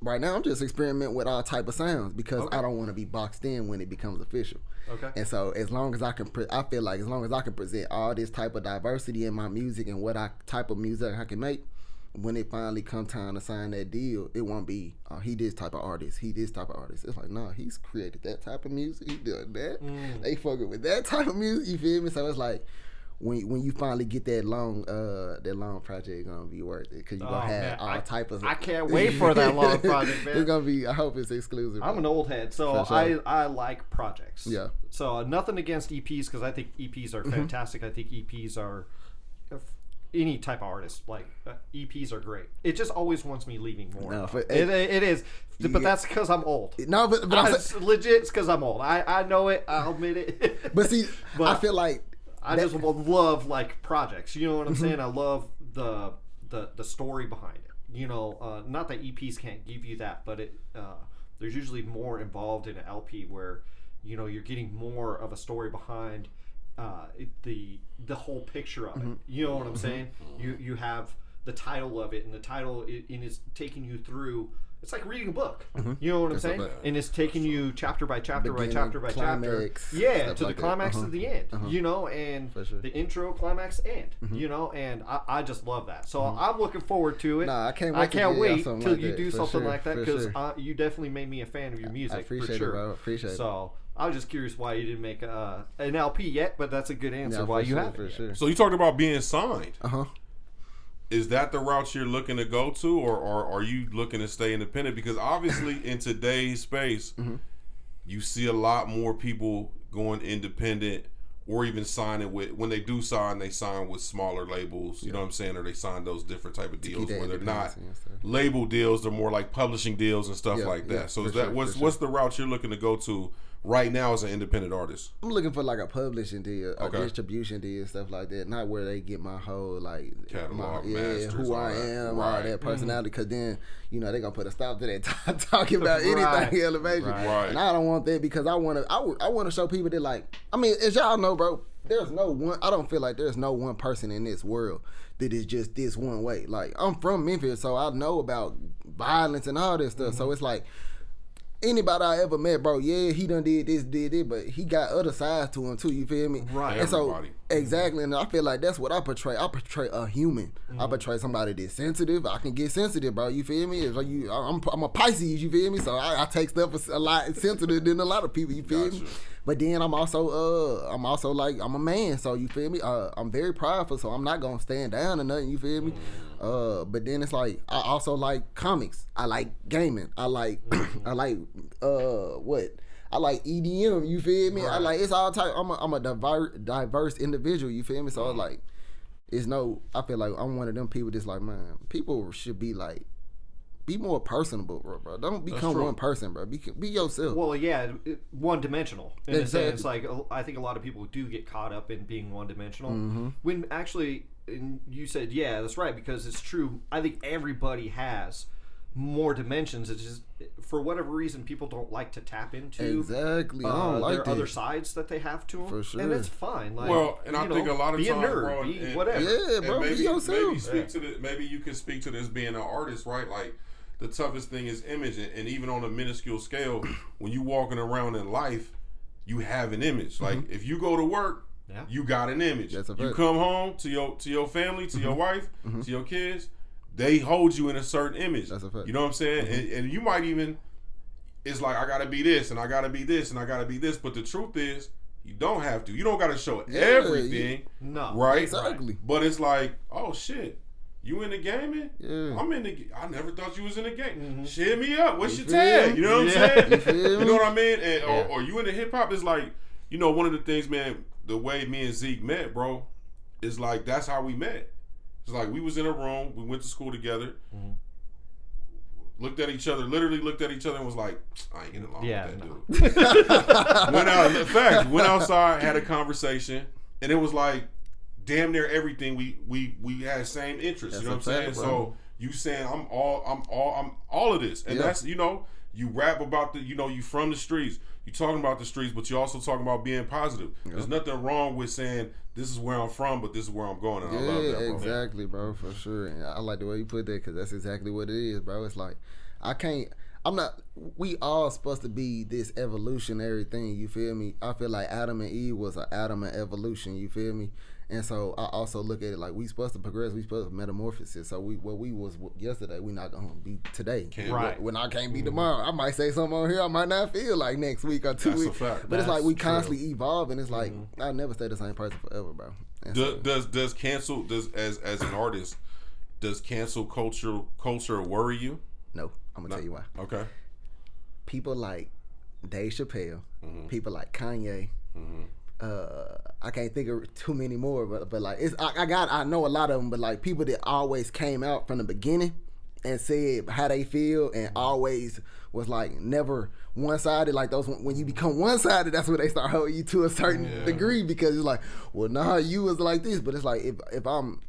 Right now, I'm just experimenting with all type of sounds because I don't want to be boxed in when it becomes official. Okay. And so as long as I can present all this type of diversity in my music and what type of music I can make, when it finally come time to sign that deal, it won't be, he this type of artist, he this type of artist. It's like, no, he's created that type of music, he doing that. They fucking with that type of music, you feel me? So it's like, when you finally get that long project, gonna be worth it because you're gonna have all type of. I can't wait for that long project, man. It's gonna be. I hope it's exclusive. I'm an old head, so sure. I like projects. Yeah. So nothing against EPs because I think EPs are fantastic. I think EPs are any type of artist, like EPs are great. It just always wants me leaving more. No, it is, but that's because I'm old. No, but legit, it's because I'm old. I know it. I'll admit it. But see, I feel like I just love like projects. You know what I'm saying? I love the story behind it. You know, not that EPs can't give you that, but there's usually more involved in an LP where you know you're getting more of a story behind. The whole picture of it. You know what I'm saying? You have the title of it, and the title is taking you through. It's like reading a book. You know what I'm saying? And it's taking you chapter by chapter by chapter by climax, chapter. Yeah, to the climax of the end. You know, and the intro, climax, end. You know, and I just love that. So I'm looking forward to it. Nah, I can't wait till like you do something like that because sure. You definitely made me a fan of your music. I appreciate for sure. it, bro. Appreciate it. So I was just curious why you didn't make an LP yet, but that's a good answer why you have it. Sure. So you talked about being signed. Is that the route you're looking to go to, or are you looking to stay independent? Because obviously in today's space, you see a lot more people going independent or even signing with, when they do sign, they sign with smaller labels, you know what I'm saying? Or they sign those different type of deals where they're not label deals, they're more like publishing deals and stuff like that. So is that what's the route you're looking to go to right now as an independent artist? I'm looking for like a publishing deal, a distribution deal, stuff like that. Not where they get my whole like catalog, masters, who I am, all that personality. Because then you know they gonna put a stop to that talking about anything elevation. And I don't want that because I want to show people that like as y'all know, bro. There's no one. I don't feel like there's no one person in this world that is just this one way. Like I'm from Memphis, so I know about violence and all this stuff. So it's like. Anybody I ever met, bro, he done did this, did it, but he got other sides to him too, you feel me? Right. And so, exactly, and I feel like that's what I portray. I portray a human. I portray somebody that's sensitive. I can get sensitive, bro, you feel me? It's like I'm a Pisces, you feel me? So I take stuff a lot sensitive than a lot of people, you feel me? But then I'm also like, I'm a man, so you feel me? I'm very prideful, so I'm not gonna stand down or nothing, you feel me? But then it's like, I also like comics. I like gaming. I like, I like EDM, you feel me? I like, it's all type. I'm a diverse individual, you feel me? So it's like, I feel like I'm one of them people that's like, man, people should be like, be more personable, bro. Don't become one person, bro. Be yourself. Well, yeah, one-dimensional. In a sense, like I think a lot of people do get caught up in being one-dimensional. When actually, and you said, yeah, that's right, because it's true. I think everybody has more dimensions. It's just for whatever reason people don't like to tap into. Exactly. I don't like their other sides that they have to them. For sure. And it's fine. Like, well, and I think a lot of be times, a nerd, bro, be whatever. Yeah, bro. Maybe, be yourself. Maybe you can speak to this being an artist, right? Like the toughest thing is image, and even on a minuscule scale, when you walking around in life, you have an image. Like if you go to work, you got an image. You come home to your family, to your wife, to your kids, they hold you in a certain image. That's a fact. You know what I'm saying? And you might even, it's like, I gotta be this, and I gotta be this, and I gotta be this. But the truth is, you don't have to. You don't gotta show everything. Right? Exactly. But it's like, oh shit, you into gaming? Yeah. I'm into. I never thought you was in the game. Shit me up. What's your tag? You know what I'm saying? You know what I mean? And, or you into hip hop? It's like, you know, one of the things, man. The way me and Zeke met, bro, is like that's how we met. It's like we was in a room, we went to school together, looked at each other, literally looked at each other and was like, I ain't getting along with that dude. Went outside, had a conversation, and it was like damn near everything we had the same interests. You know what I'm saying? Bro. So you saying I'm all of this. And that's, you know, you rap about you from the streets. You're talking about the streets, but you're also talking about being positive. There's nothing wrong with saying this is where I'm from, but this is where I'm going. And I love that, bro. Exactly, bro, for sure. And I like the way you put that because that's exactly what it is, bro. It's like I I'm not. We all supposed to be this evolutionary thing. You feel me? I feel like Adam and Eve was an Adam and evolution. You feel me? And so I also look at it like we supposed to progress. We supposed to metamorphosis. So what we was yesterday, we not gonna be today. Right. When I can't be tomorrow, I might say something on here I might not feel like next week or 2 weeks. That's a fact. But it's like we constantly evolving. It's like I'll never stay the same person forever, bro. Does cancel as an artist? Does cancel culture worry you? No, I'm gonna tell you why. Okay. People like Dave Chappelle, people like Kanye. I can't think of too many more, but like I know a lot of them, but like people that always came out from the beginning and said how they feel and always was like never one-sided. Like those, when you become one-sided, that's when they start holding you to a certain degree, because it's like, well, nah, you was like this, but it's like if I'm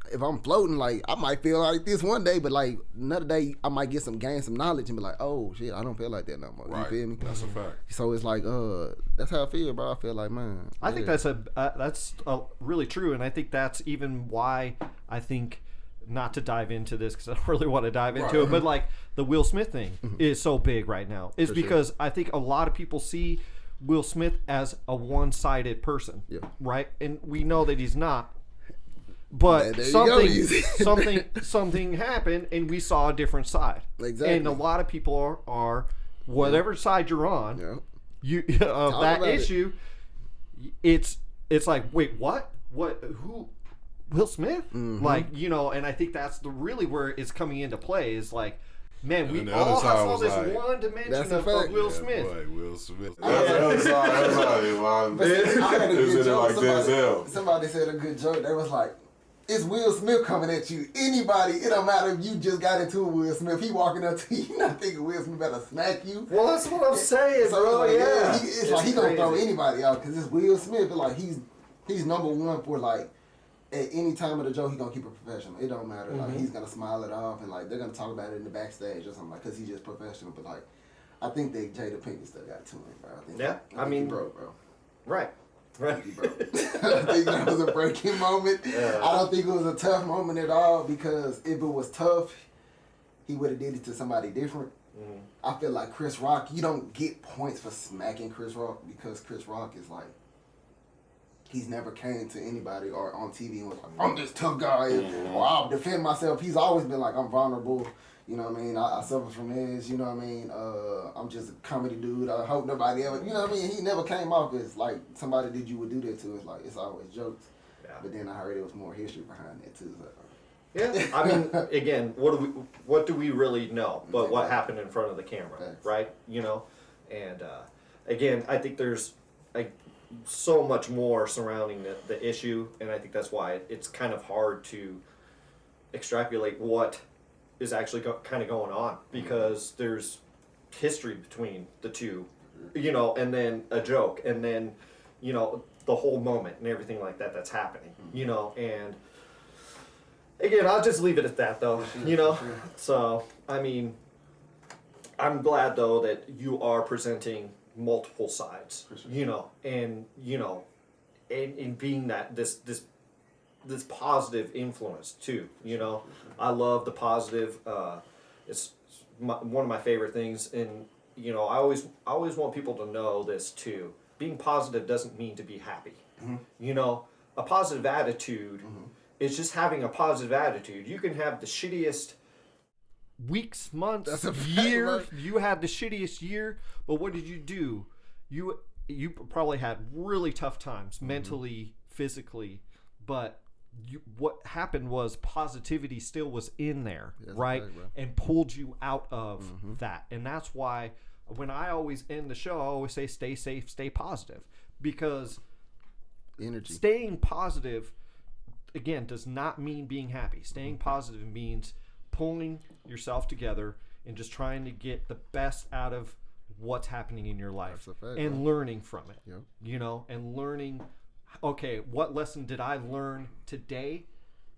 floating, like I might feel like this one day, but like another day I might gain some knowledge and be like, oh shit, I don't feel like that no more. Right. You feel me? That's a fact. So it's like that's how I feel, bro. I feel like, man, I think that's really true, and I think that's even why I think, not to dive into this because I don't really want to dive into it, but like the Will Smith thing is so big right now. It's because I think a lot of people see Will Smith as a one-sided person, right? And we know that he's not. But something happened, and we saw a different side. Exactly. And a lot of people are whatever side you're on, of that issue. It's like, wait, what? Who? Will Smith? Like, and I think that's really where it's coming into play, is like, man, we all saw this like, one dimension of Will Smith. Boy, Will Smith. Somebody said a good joke. They was like, it's Will Smith coming at you. Anybody, it don't matter if you just got into it with Will Smith. He walking up to you, you not thinking Will Smith better smack you. Well, that's what I'm saying, so bro. Like, it's like he gonna throw anybody out because it's Will Smith. But like he's number one for like, at any time of the joke, he gonna keep it professional. It don't matter. Like he's gonna smile it off, and like they're gonna talk about it in the backstage or something, like, because he's just professional. But like, I think that Jada Pinkett still got to him, bro. I think he broke, bro. Right. He broke. I think that was a breaking moment. Yeah. I don't think it was a tough moment at all, because if it was tough, he would have did it to somebody different. I feel like Chris Rock, you don't get points for smacking Chris Rock, because Chris Rock is like, he's never came to anybody or on TV and was like, I'm this tough guy, or I'll defend myself. He's always been like, I'm vulnerable. You know what I mean? I suffer from this. You know what I mean? I'm just a comedy dude. I hope nobody ever, you know what I mean? He never came off as like somebody that you would do that to. It's like, it's always jokes. Yeah. But then I heard there was more history behind that too. So. Yeah, I mean, again, what do we really know? But what happened in front of the camera, right? And again, I think there's so much more surrounding the issue, and I think that's why it's kind of hard to extrapolate what is actually kind of going on, because there's history between the two, and then a joke, and then the whole moment and everything like that that's happening, and again, I'll just leave it at that though. So I mean, I'm glad though that you are presenting multiple sides, and being that this positive influence too. I love the positive. It's one of my favorite things, and I always want people to know this too. Being positive doesn't mean to be happy. A positive attitude is just having a positive attitude. You can have the shittiest weeks, months, year. Right? You had the shittiest year, but what did you do? You probably had really tough times mentally, physically, but what happened was positivity still was in there, right? And pulled you out of that. And that's why when I always end the show, I always say stay safe, stay positive, because staying positive, again, does not mean being happy. Staying positive means pulling yourself together and just trying to get the best out of what's happening in your life, and learning from it. And learning, okay, what lesson did I learn today?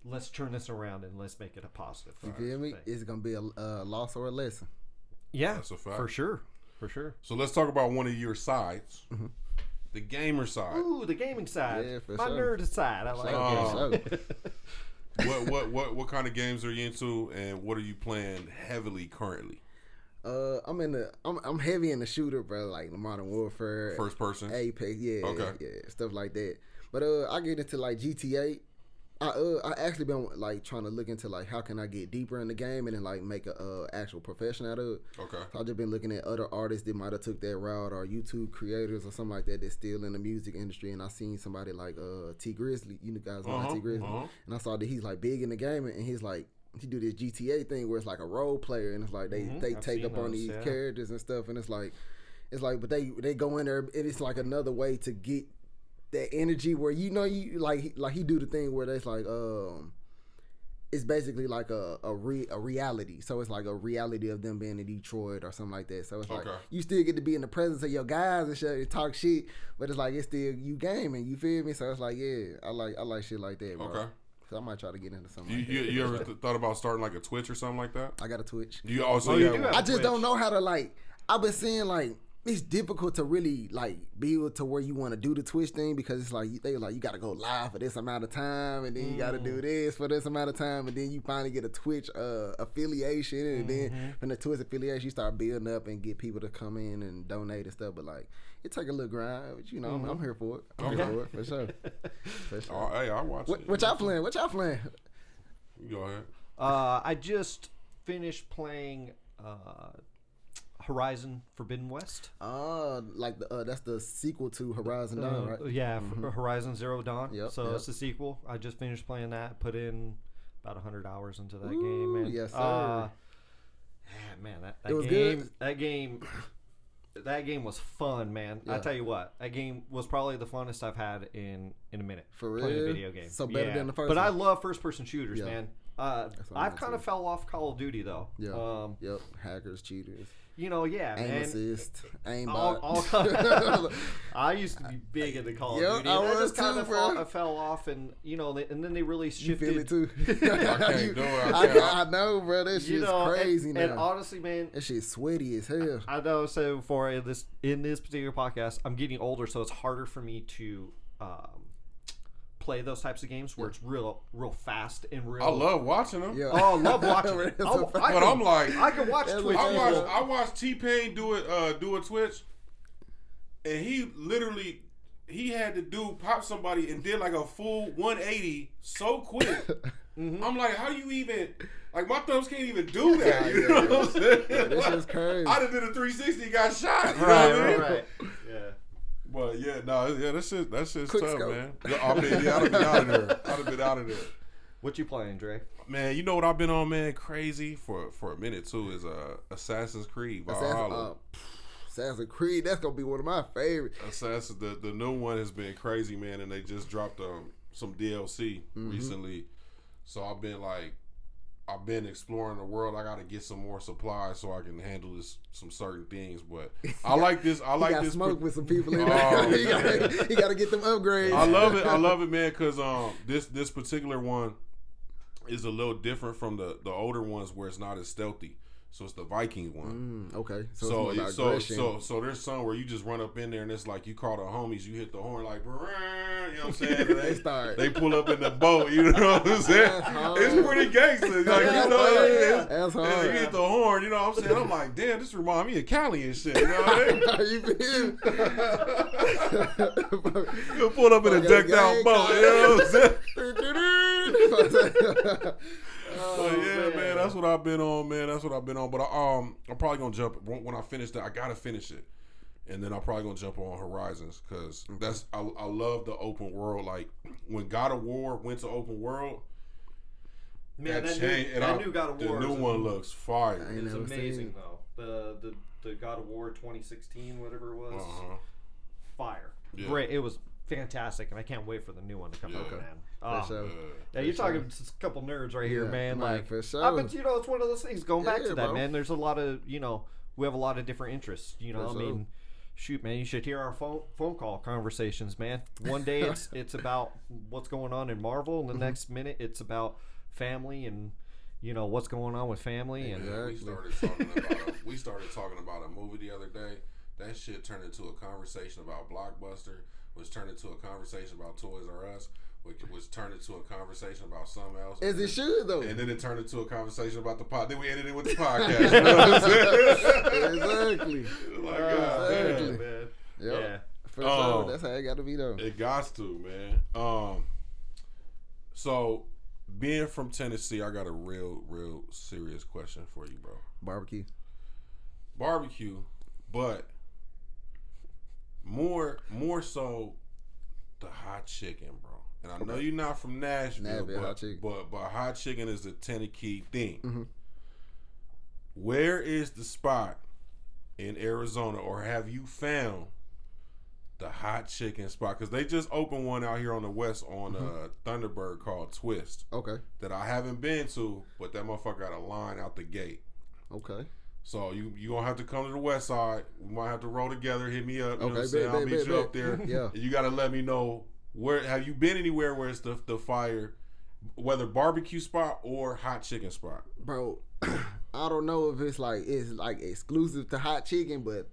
Let's turn this around and let's make it a positive. You feel me? It's gonna be a loss or a lesson. Yeah, that's a fact. For sure. So let's talk about one of your sides. The gamer side. Ooh, the gaming side. Yeah, for my nerd side. I like it. What kind of games are you into, and what are you playing heavily currently? I'm heavy in the shooter, bro. Like the Modern Warfare, First person, Apex, yeah, stuff like that. But I get into like GTA. I actually been like trying to look into like how can I get deeper in the game and then like make a actual profession out of it. Okay. So I just been looking at other artists that might have took that route or YouTube creators or something like that that's still in the music industry. And I seen somebody like T Grizzly, you guys know T Grizzly, and I saw that he's like big in the game and he's like he do this GTA thing where it's like a role player and it's like they take up on these characters and stuff and it's like but they go in there and it's like another way to get that energy where you like he do the thing where there's like it's basically like a reality, so it's like a reality of them being in Detroit or something like that, so it's like you still get to be in the presence of your guys and shit and talk shit, but it's like it's still you gaming, you feel me? So it's like I like shit like that, bro. So I might try to get into something. You ever thought about starting like a Twitch or something like that? I got a Twitch. You also I just don't know how to like. I've been seeing like it's difficult to really like be able to where you want to do the Twitch thing because it's like they like you got to go live for this amount of time and then you got to do this for this amount of time and then you finally get a Twitch affiliation and then from the Twitch affiliation you start building up and get people to come in and donate and stuff. But like it take a little grind, but you know I'm here for it. I'm here for it for sure. For sure. Oh, hey, I watch it. What y'all playing? What y'all playing? You go ahead. I just finished playing Horizon Forbidden West. Like that's the sequel to Horizon Dawn, right? Yeah, Horizon Zero Dawn. Yep, so it's the sequel. I just finished playing that. Put in about 100 hours into that game, man. Yes, sir. Man, that it was game, good. that game was fun, man. I tell you what, that game was probably the funnest I've had in a minute. For real, playing a video game. So better than the first. But one. I love first person shooters, man. I've kind of fell off Call of Duty though. Yep. Hackers, cheaters. You know, aim assist, aimbot. All I used to be big into Call of Duty. I just kind of fell off, and you know, and then they really shifted. You feel it too. I I know, bro. That shit's crazy now. And honestly, man, that shit's sweaty as hell. I know. So for in this particular podcast, I'm getting older, so it's harder for me to play those types of games where it's real fast and real. I love watching them. Yeah. Oh, I love watching it. I'm like, I can watch Twitch. I watched T-Pain do a Twitch, and he had to pop somebody and did like a full 180 so quick. I'm like, how do you even like my thumbs can't even do that? You know what I'm saying? This is crazy. I done did a 360 and got shot. You know what I mean? Right. Yeah. But that shit's Quick tough, scope. man. I'd have been out of there. I'd have been out of there. What you playing, Dre? Man, you know what I've been on, man, crazy for a minute too is Assassin's Creed Valhalla. Assassin's Creed, that's gonna be one of my favorites. The new one has been crazy, man, and they just dropped some DLC recently. So I've been exploring the world. I got to get some more supplies so I can handle some certain things. But I like this. I like this. Smoke with some people in there. You got to get them upgrades. I love it, man. Because this particular one is a little different from the older ones where it's not as stealthy. So it's the Viking one. Okay. So there's some where you just run up in there and it's like you call the homies, you hit the horn like, you know what I'm saying? They pull up in the boat, you know what I'm saying? It's pretty gangster. Like, you know, that's hard. You hit the horn, you know what I'm saying? I'm like, damn, this remind me of Cali and shit. You know what I mean? You pull up in a decked out boat, you know what I'm saying? Man, that's what I've been on, man. That's what I've been on. But I'm probably gonna jump when I finish that. I gotta finish it, and then I'm probably gonna jump on Horizons because I love the open world. Like when God of War went to open world, man, that new God of War. The new one looks fire. It's amazing though. The God of War 2016, whatever it was, fire. Yeah. Great. It was fantastic, and I can't wait for the new one to come out, man. Yeah, you're talking a couple nerds right here, man. Like, for sure. But you know, it's one of those things. Going back to that, man. There's a lot of we have a lot of different interests. You know, I mean, shoot, man, you should hear our phone call conversations, man. One day it's about what's going on in Marvel, and the next minute it's about family and what's going on with family. And we started talking about a movie the other day. That shit turned into a conversation about Blockbuster, which turned into a conversation about Toys R Us, which turned into a conversation about something else. As it should, though. And then it turned into a conversation about the pod. Then we ended it with the podcast. You know what I'm saying? Exactly. Like, God, exactly. man. Yep. Yeah. For sure. That's how it got to be, though. It got to, man. So, being from Tennessee, I got a real serious question for you, bro. Barbecue, but more so the hot chicken, bro. And I know you're not from Nashville, but hot chicken is a Tennessee thing. Mm-hmm. Where is the spot in Arizona, or have you found the hot chicken spot? Because they just opened one out here on the west on Thunderbird called Twist. Okay. That I haven't been to, but that motherfucker got a line out the gate. Okay. So you gonna have to come to the west side. We might have to roll together. Hit me up. You know what I'm Okay, saying? I'll meet you up there. Yeah. And you gotta let me know where have you been anywhere where it's the fire, whether barbecue spot or hot chicken spot. Bro, I don't know if it's like exclusive to hot chicken, but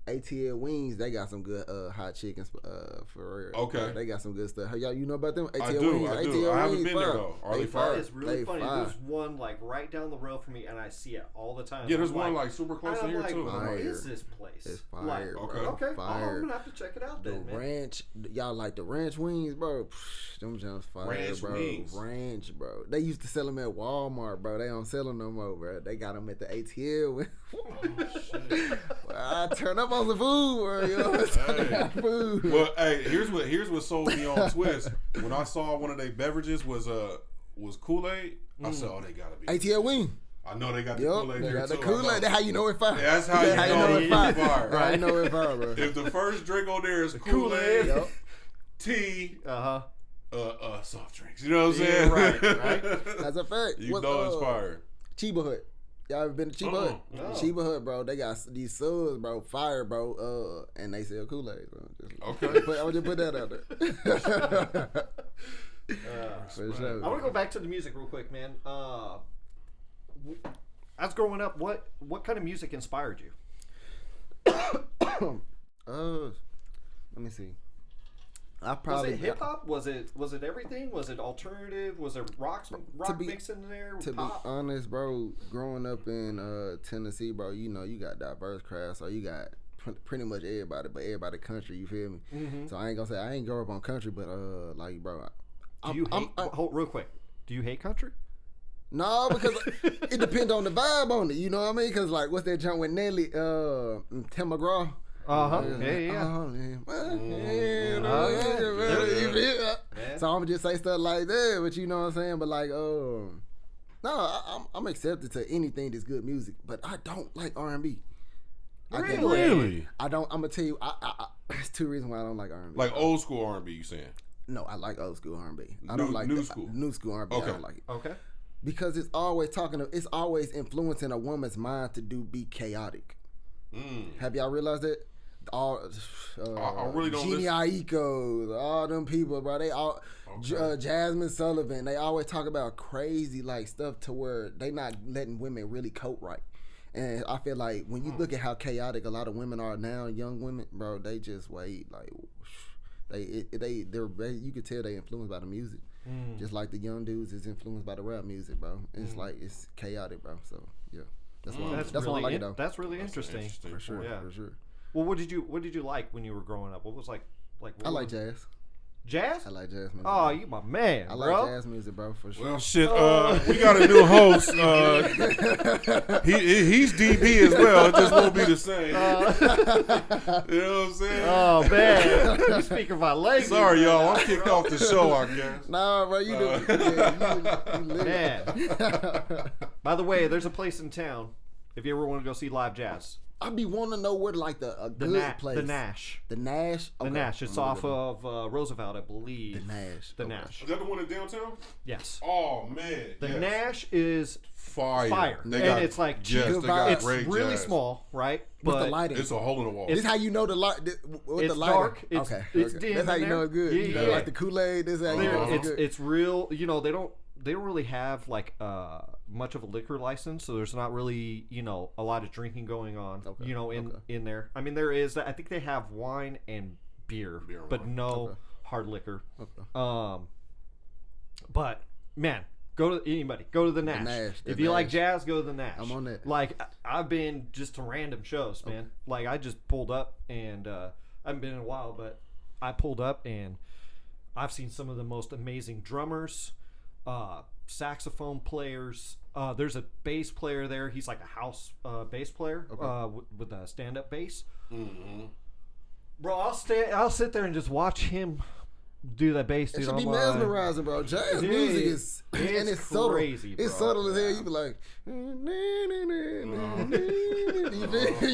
ATL Wings, they got some good hot chickens for real. Okay. They got some good stuff. Y'all, you know about them? ATL I do. Wings. I do. ATL I haven't Wings, been there though. Are they fire? It's really They funny. fire. There's one like right down the road from me, and I see it all the time. Yeah, there's I'm one like super close to here like, too. what is this place? It's fire, Like, bro. okay, Fire. I'm gonna have to check it out The then, man. ranch, y'all like the ranch wings, bro? Psh, them jumps fire, Ranch bro. wings. Ranch, bro. They used to sell them at Walmart, bro. They don't sell them no more, bro. They got them at the ATL. I turn up on the food, bro. You know what I'm saying? Food. Well, hey, here's what sold me on Twist. When I saw one of their beverages was Kool-Aid, I said, oh, they gotta be ATL wing. I know they got the Yup, Kool-Aid they there got the too. Kool-Aid. That's how you know it's fire. That's how you know it's fire. That's how you know it's fire, bro. If the first drink on there is Kool-Aid, Yup. tea, soft drinks. You know what I'm Yeah, saying? right. That's a fact. You know it's fire. Chiba Hut. Y'all ever been to Chiba Hut? No. Chiba Hut, bro. They got these subs, bro. Fire, bro. And they sell Kool-Aid, bro. Okay. I would just put that out there. For sure. I want to go back to the music real quick, man. As growing up, what kind of music inspired you? Let me see. Was it hip hop? Was it everything? Was it alternative? Was there rock mix in there? To pop? be honest, bro, growing up in Tennessee, bro, you know you got diverse crowds, so you got pretty much everybody, but everybody country. You feel me? Mm-hmm. So I ain't gonna say I ain't grow up on country, but like, bro, do you hate? Hold real quick. Do you hate country? No, because it depends on the vibe on it. You know what I mean? Because like, what's that jump with Nelly, Tim McGraw? Yeah. So I'm just say stuff like that, but you know what I'm saying. But like, no, I'm accepted to anything that's good music, but I don't like R&B. Really? I don't. I'm gonna tell you. There's two reasons why I don't like R&B. Like old school R&B, you saying? No, I like old school R&B. I don't like new school. New school R&B. Okay. I don't like it. Okay. Because it's always it's always influencing a woman's mind to be chaotic. Have y'all realized that? All I really don't Jeannie Aiko, all them people, bro. They all Jasmine Sullivan. They always talk about crazy like stuff to where they not letting women really cope right. And I feel like when you look at how chaotic a lot of women are now, young women, bro, they just wait like they're you could tell they influenced by the music. Just like the young dudes is influenced by the rap music, bro. It's like it's chaotic, bro. So yeah, that's why I like it though. That's really interesting. For sure, Yeah. for sure. Well, what did you like when you were growing up? What was like? I like jazz. Jazz? I like jazz music. Oh, you my man, I bro. like jazz music, bro, for sure. Well, shit, we got a new host. He's DB as well. It just won't be the same. You know what I'm saying? Oh, man. You speaking my language. Sorry, y'all. I'm kicked off the show, I guess. Nah, bro, you do. You Man. By the way, there's a place in town if you ever want to go see live jazz. I be wanting to know where like a good place. The Nash. The Nash? The Okay. Nash. It's off of Roosevelt, I believe. The Nash. The Okay. Nash. Is that the one in downtown? Yes. Oh, man. The yes. Nash is Fire. and They got- it's like cheap. yes, they got It's great really jazz. small, right? What's But the lighting? It's a hole in the wall. This how you know the light. What It's the lighting? dark. It's dim That's how in you know there. it's good. Yeah, You know, yeah. like the Kool-Aid. This is how you know it's good. It's real. You know, they don't really have like much of a liquor license, so there's not really a lot of drinking going on. Okay. In there. I mean, there is. I think they have wine and beer, Beer and but wine. no hard liquor. Okay. But man, go to anybody. Go to the Nash. If you like jazz, go to the Nash. I'm on that. Like I've been just to random shows, man. Okay. Like I just pulled up and I haven't been in a while, but I pulled up and I've seen some of the most amazing drummers, saxophone players. There's a bass player there. He's like a house bass player with a stand-up bass. Mm-hmm. Bro, I'll sit there and just watch him do that bass. It should be mesmerizing, bro. Jazz music is it's crazy, subtle. Bro. It's subtle as hell. You be like, you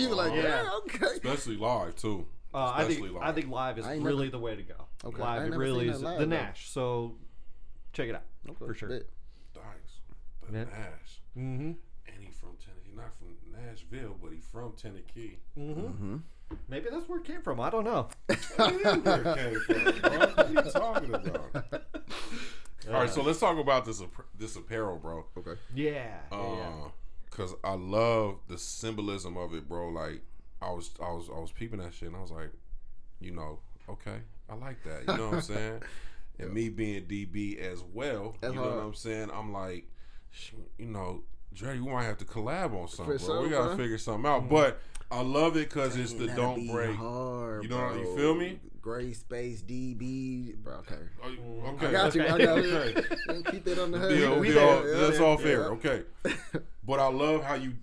be like, yeah, okay. Especially live too. I think live is really the way to go. Okay. Live, it really is the Nash. So check it out for sure. Nice. The Nash. Mm-hmm. And he from Tennessee, not from Nashville, but he from Tennessee. Mm-hmm. Mm-hmm. Maybe that's where it came from. I don't know. Where it came from, bro? What are you talking about? All right, so let's talk about this apparel, bro. Okay. Yeah. Cause I love the symbolism of it, bro. Like I was peeping that shit, and I was like, okay, I like that. You know what I'm saying? And me being DB as well, you know what I'm saying? I'm like, Dready, we might have to collab on something, bro. We gotta figure something out. But I love it because it's the don't break. Hard, you feel me? Gray space DB, bro. Okay. Okay. I got you. Okay. Keep that on the head. That's all fair. Okay. But I love how you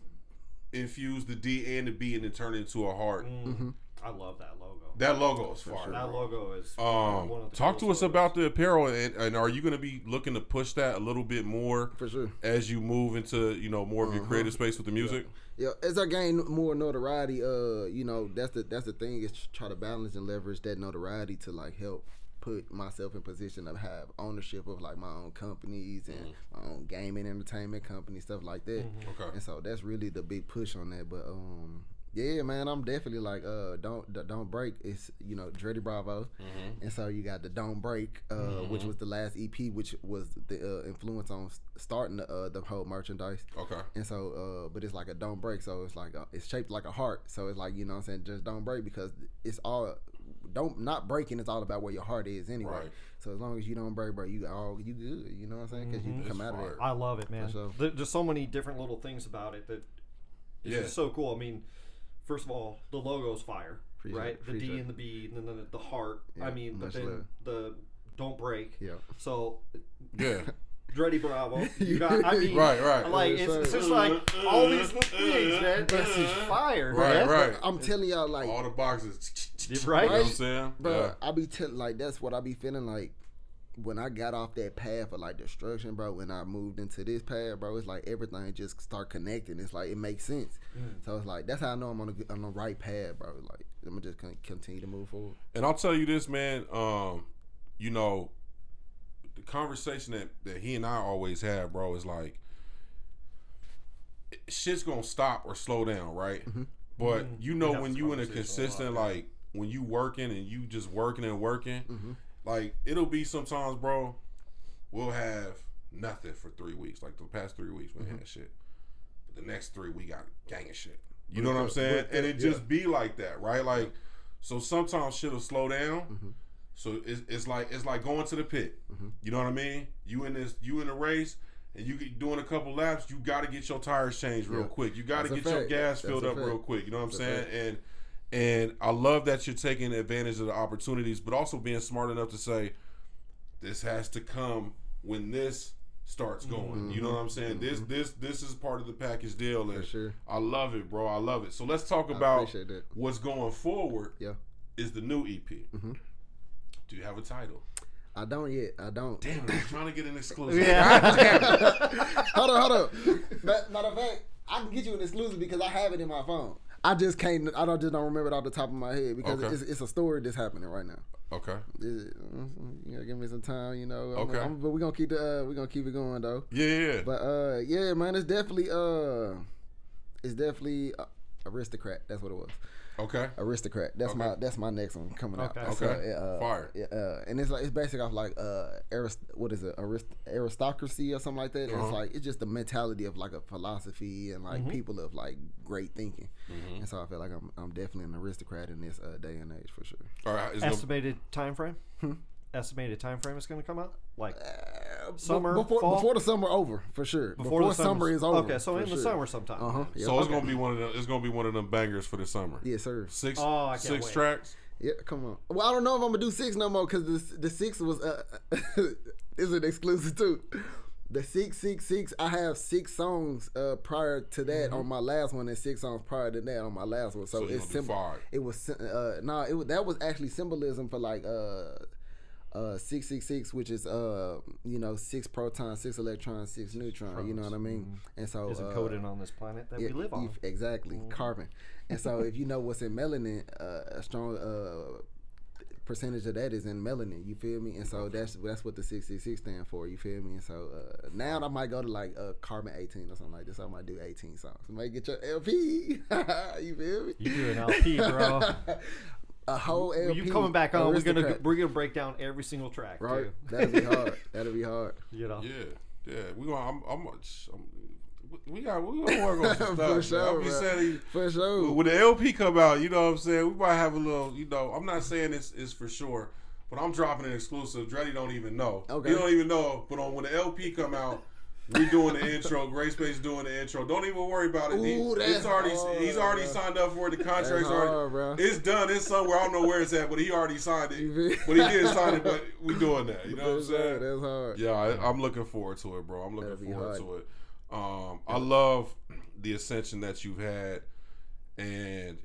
infuse the D and the B and then turn it into a heart. Mm-hmm. I love that logo. That logo is fire. Sure. That logo is one of the talk to us about the apparel, and are you going to be looking to push that a little bit more for sure as you move into more of your creative space with the music? Yeah, as I gain more notoriety, that's the thing is try to balance and leverage that notoriety to like help put myself in position to have ownership of like my own companies and my own gaming entertainment company, stuff like that. Okay. And so that's really the big push on that. But yeah, man, I'm definitely like don't break. It's Dready Bravo, and so you got the Don't Break, which was the last EP, which was the influence on starting the whole merchandise. Okay. And so, but it's like a Don't Break, so it's like it's shaped like a heart. So it's like what I'm saying, just don't break because it's all not breaking. It's all about where your heart is anyway. Right. So as long as you don't break, bro, you good. You know what I'm saying? Because you can come out of it. I love it, man. There's so many different little things about it that it's just so cool. I mean. First of all, the logo's fire, right? The D and the B, and then the heart. Yeah, I mean, but then the Don't Break. Yeah. So, yeah. Dready Bravo. You got, I mean, right. Like it's just like all these little things, man. This is fire, right, man. Right. I'm telling y'all, like all the boxes, right? You know what I'm saying, bro? I be like that's what I be feeling like. When I got off that path of like destruction, bro, when I moved into this path, bro, it's like everything just start connecting. It's like it makes sense. So it's like that's how I know I'm on the right path, bro. Like I'm gonna just continue to move forward. And I'll tell you this, man. The conversation that he and I always have, bro, is like shit's gonna stop or slow down, right? Mm-hmm. But when you in a consistent like when you working and you just working and working. Mm-hmm. Like, it'll be sometimes, bro, we'll have nothing for 3 weeks. Like, the past 3 weeks, we had shit. But the next 3, we got gang of shit. You know what I'm saying? And it just be like that, right? Like, so sometimes shit will slow down. Mm-hmm. So it's like going to the pit. Mm-hmm. You know what I mean? You in the race, and you doing a couple laps, you got to get your tires changed real quick. You got to get your gas filled up real quick. You know what I'm saying? And I love that you're taking advantage of the opportunities, but also being smart enough to say, this has to come when this starts going. Mm-hmm. You know what I'm saying? Mm-hmm. This is part of the package deal. And for sure. I love it, bro. I love it. So let's talk about what's going forward. Yeah. Is the new EP. Mm-hmm. Do you have a title? I don't yet. I don't. Damn, I'm trying to get an exclusive. Yeah. Hold on. Matter of fact, I can get you an exclusive because I have it in my phone. I just can't. I just don't remember it off the top of my head because it's a story that's happening right now. Okay. Give me some time. Okay. But we're gonna keep it going though. Yeah. But yeah, man, it's definitely Aristocrat. That's what it was. Okay. Aristocrat. That's my next one coming out. Okay. So, fire. And it's basically off like aristocracy or something like that. And it's like it's just the mentality of like a philosophy and like people of like great thinking. Mm-hmm. And so I feel like I'm definitely an aristocrat in this day and age for sure. All right. Estimated time frame? estimated time frame it's going to come out? Like summer, before, fall? before the summer over for sure. Before the summer is over. Okay, so in the summer sometime. Yep. So it's gonna be one of them. It's gonna be one of them bangers for the summer. Yes, sir. Six wait. tracks. Yeah, come on. Well, I don't know if I'm gonna do 6 no more because the 6 was is an exclusive too. The 666. I have 6 songs prior to that on my last one, and 6 songs prior to that on my last one. So it's simple. It was that was actually symbolism for like 666, which is 6 protons, 6 electrons, 6 neutrons. You know what I mean? And so is it coded on this planet that we live on? Exactly, carbon. And so if you know what's in melanin, a strong percentage of that is in melanin. You feel me? And so that's what the 666 stand for. You feel me? And so now I might go to like carbon 18 or something like this. I might do 18 songs. You might get your LP. You feel me? You do an LP, bro. A whole LP. You coming back on? We're gonna break down every single track. Right. Too. That'll be hard. That'll be hard. You know. Yeah. We gonna. We gonna work on some stuff. For sure, for sure. When the LP come out, you know what I'm saying, we might have a little. I'm not saying it's for sure, but I'm dropping an exclusive. Dready don't even know. Okay. He don't even know. But when the LP come out, we doing the intro. Gray Space doing the intro. Don't even worry about it. He's already signed up for it. The contract's already. It's done. It's somewhere. I don't know where it's at, but he already signed it. But he did sign it. But we doing that. You know what I'm saying? That's hard. Yeah, I'm looking forward to it, bro. I'm looking forward to it. I love the ascension that you've had, and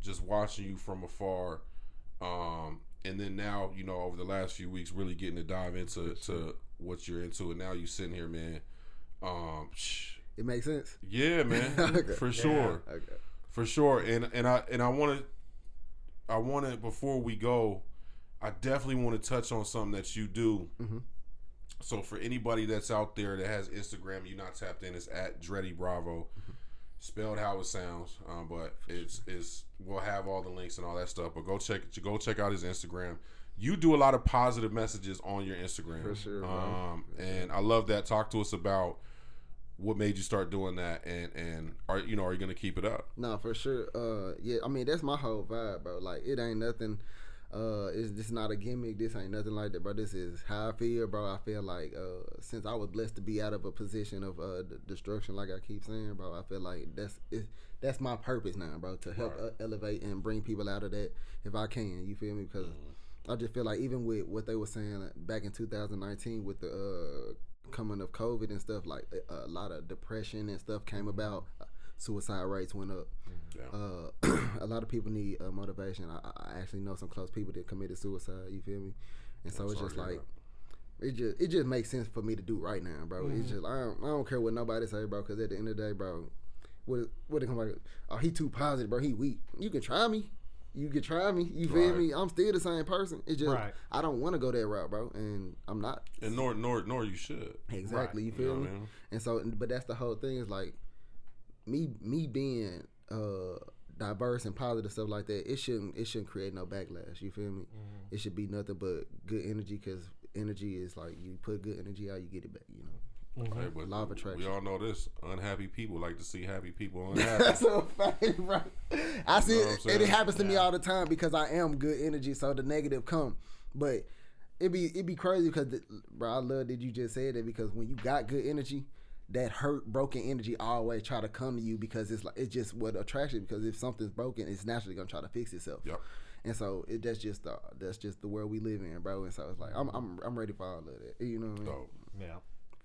just watching you from afar, and then now over the last few weeks really getting to dive into what you're into, and now you sitting here, man. It makes sense. Yeah, man. Okay. For sure. Yeah. Okay. For sure. And I want to before we go, I definitely want to touch on something that you do. Mm-hmm. So for anybody that's out there that has Instagram, you're not tapped in, it's at Dready Bravo, spelled how it sounds. But it's we'll have all the links and all that stuff. But go check out his Instagram. You do a lot of positive messages on your Instagram. For sure. And I love that. Talk to us about what made you start doing that, and are you gonna keep it up? No, for sure. Yeah, I mean that's my whole vibe, bro. Like it ain't nothing. This not a gimmick. This ain't nothing like that, bro. This is how I feel, bro. I feel like since I was blessed to be out of a position of destruction, like I keep saying, bro, I feel like that's my purpose now, bro, to help elevate and bring people out of that if I can. You feel me? Because I just feel like even with what they were saying back in 2019 with the coming of COVID and stuff, like a lot of depression and stuff came about. Suicide rates went up. Yeah. A lot of people need motivation. I actually know some close people that committed suicide. You feel me? And so it's just like it just makes sense for me to do right now, bro. Mm-hmm. It's just I don't care what nobody say, bro. Because at the end of the day, bro, what they come like? Oh, he too positive, bro. He weak. You can try me. You feel me? I'm still the same person. It's just I don't want to go that route, bro, and I'm not. And nor you should. Exactly. You feel me? And so, but that's the whole thing. Is like me being diverse and positive stuff like that. It shouldn't create no backlash. You feel me? Mm-hmm. It should be nothing but good energy, because energy is like you put good energy out, you get it back. You know. Mm-hmm. Hey, but law of attraction. We all know this. Unhappy people like to see happy people unhappy. That's a fact, right? I see it, and it happens to me all the time because I am good energy, so the negative come. But it be crazy because, bro, I love that you just said that, because when you got good energy, that hurt, broken energy always try to come to you, because it's just what attracts you. Because if something's broken, it's naturally gonna try to fix itself. Yep. And so that's just the world we live in, bro. And so it's like I'm ready for all of that. You know what I mean? Dope. Yeah.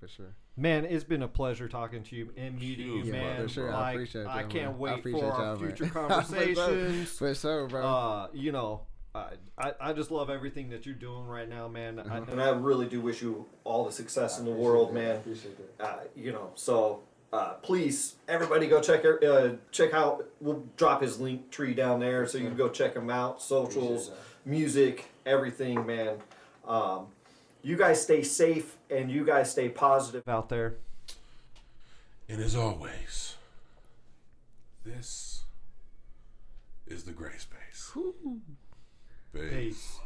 For sure. Man, it's been a pleasure talking to you and meeting you, man. For sure. Like, I appreciate that. I can't wait for y'all, our future conversations. For sure, bro. You know, I just love everything that you're doing right now, man. And I really do wish you all the success in the world, man. I appreciate that. You know, so please, everybody go check out. We'll drop his link tree down there, so you can go check him out. Socials, music, everything, man. You guys stay safe, and you guys stay positive out there. And as always, this is the Gray Space. Peace.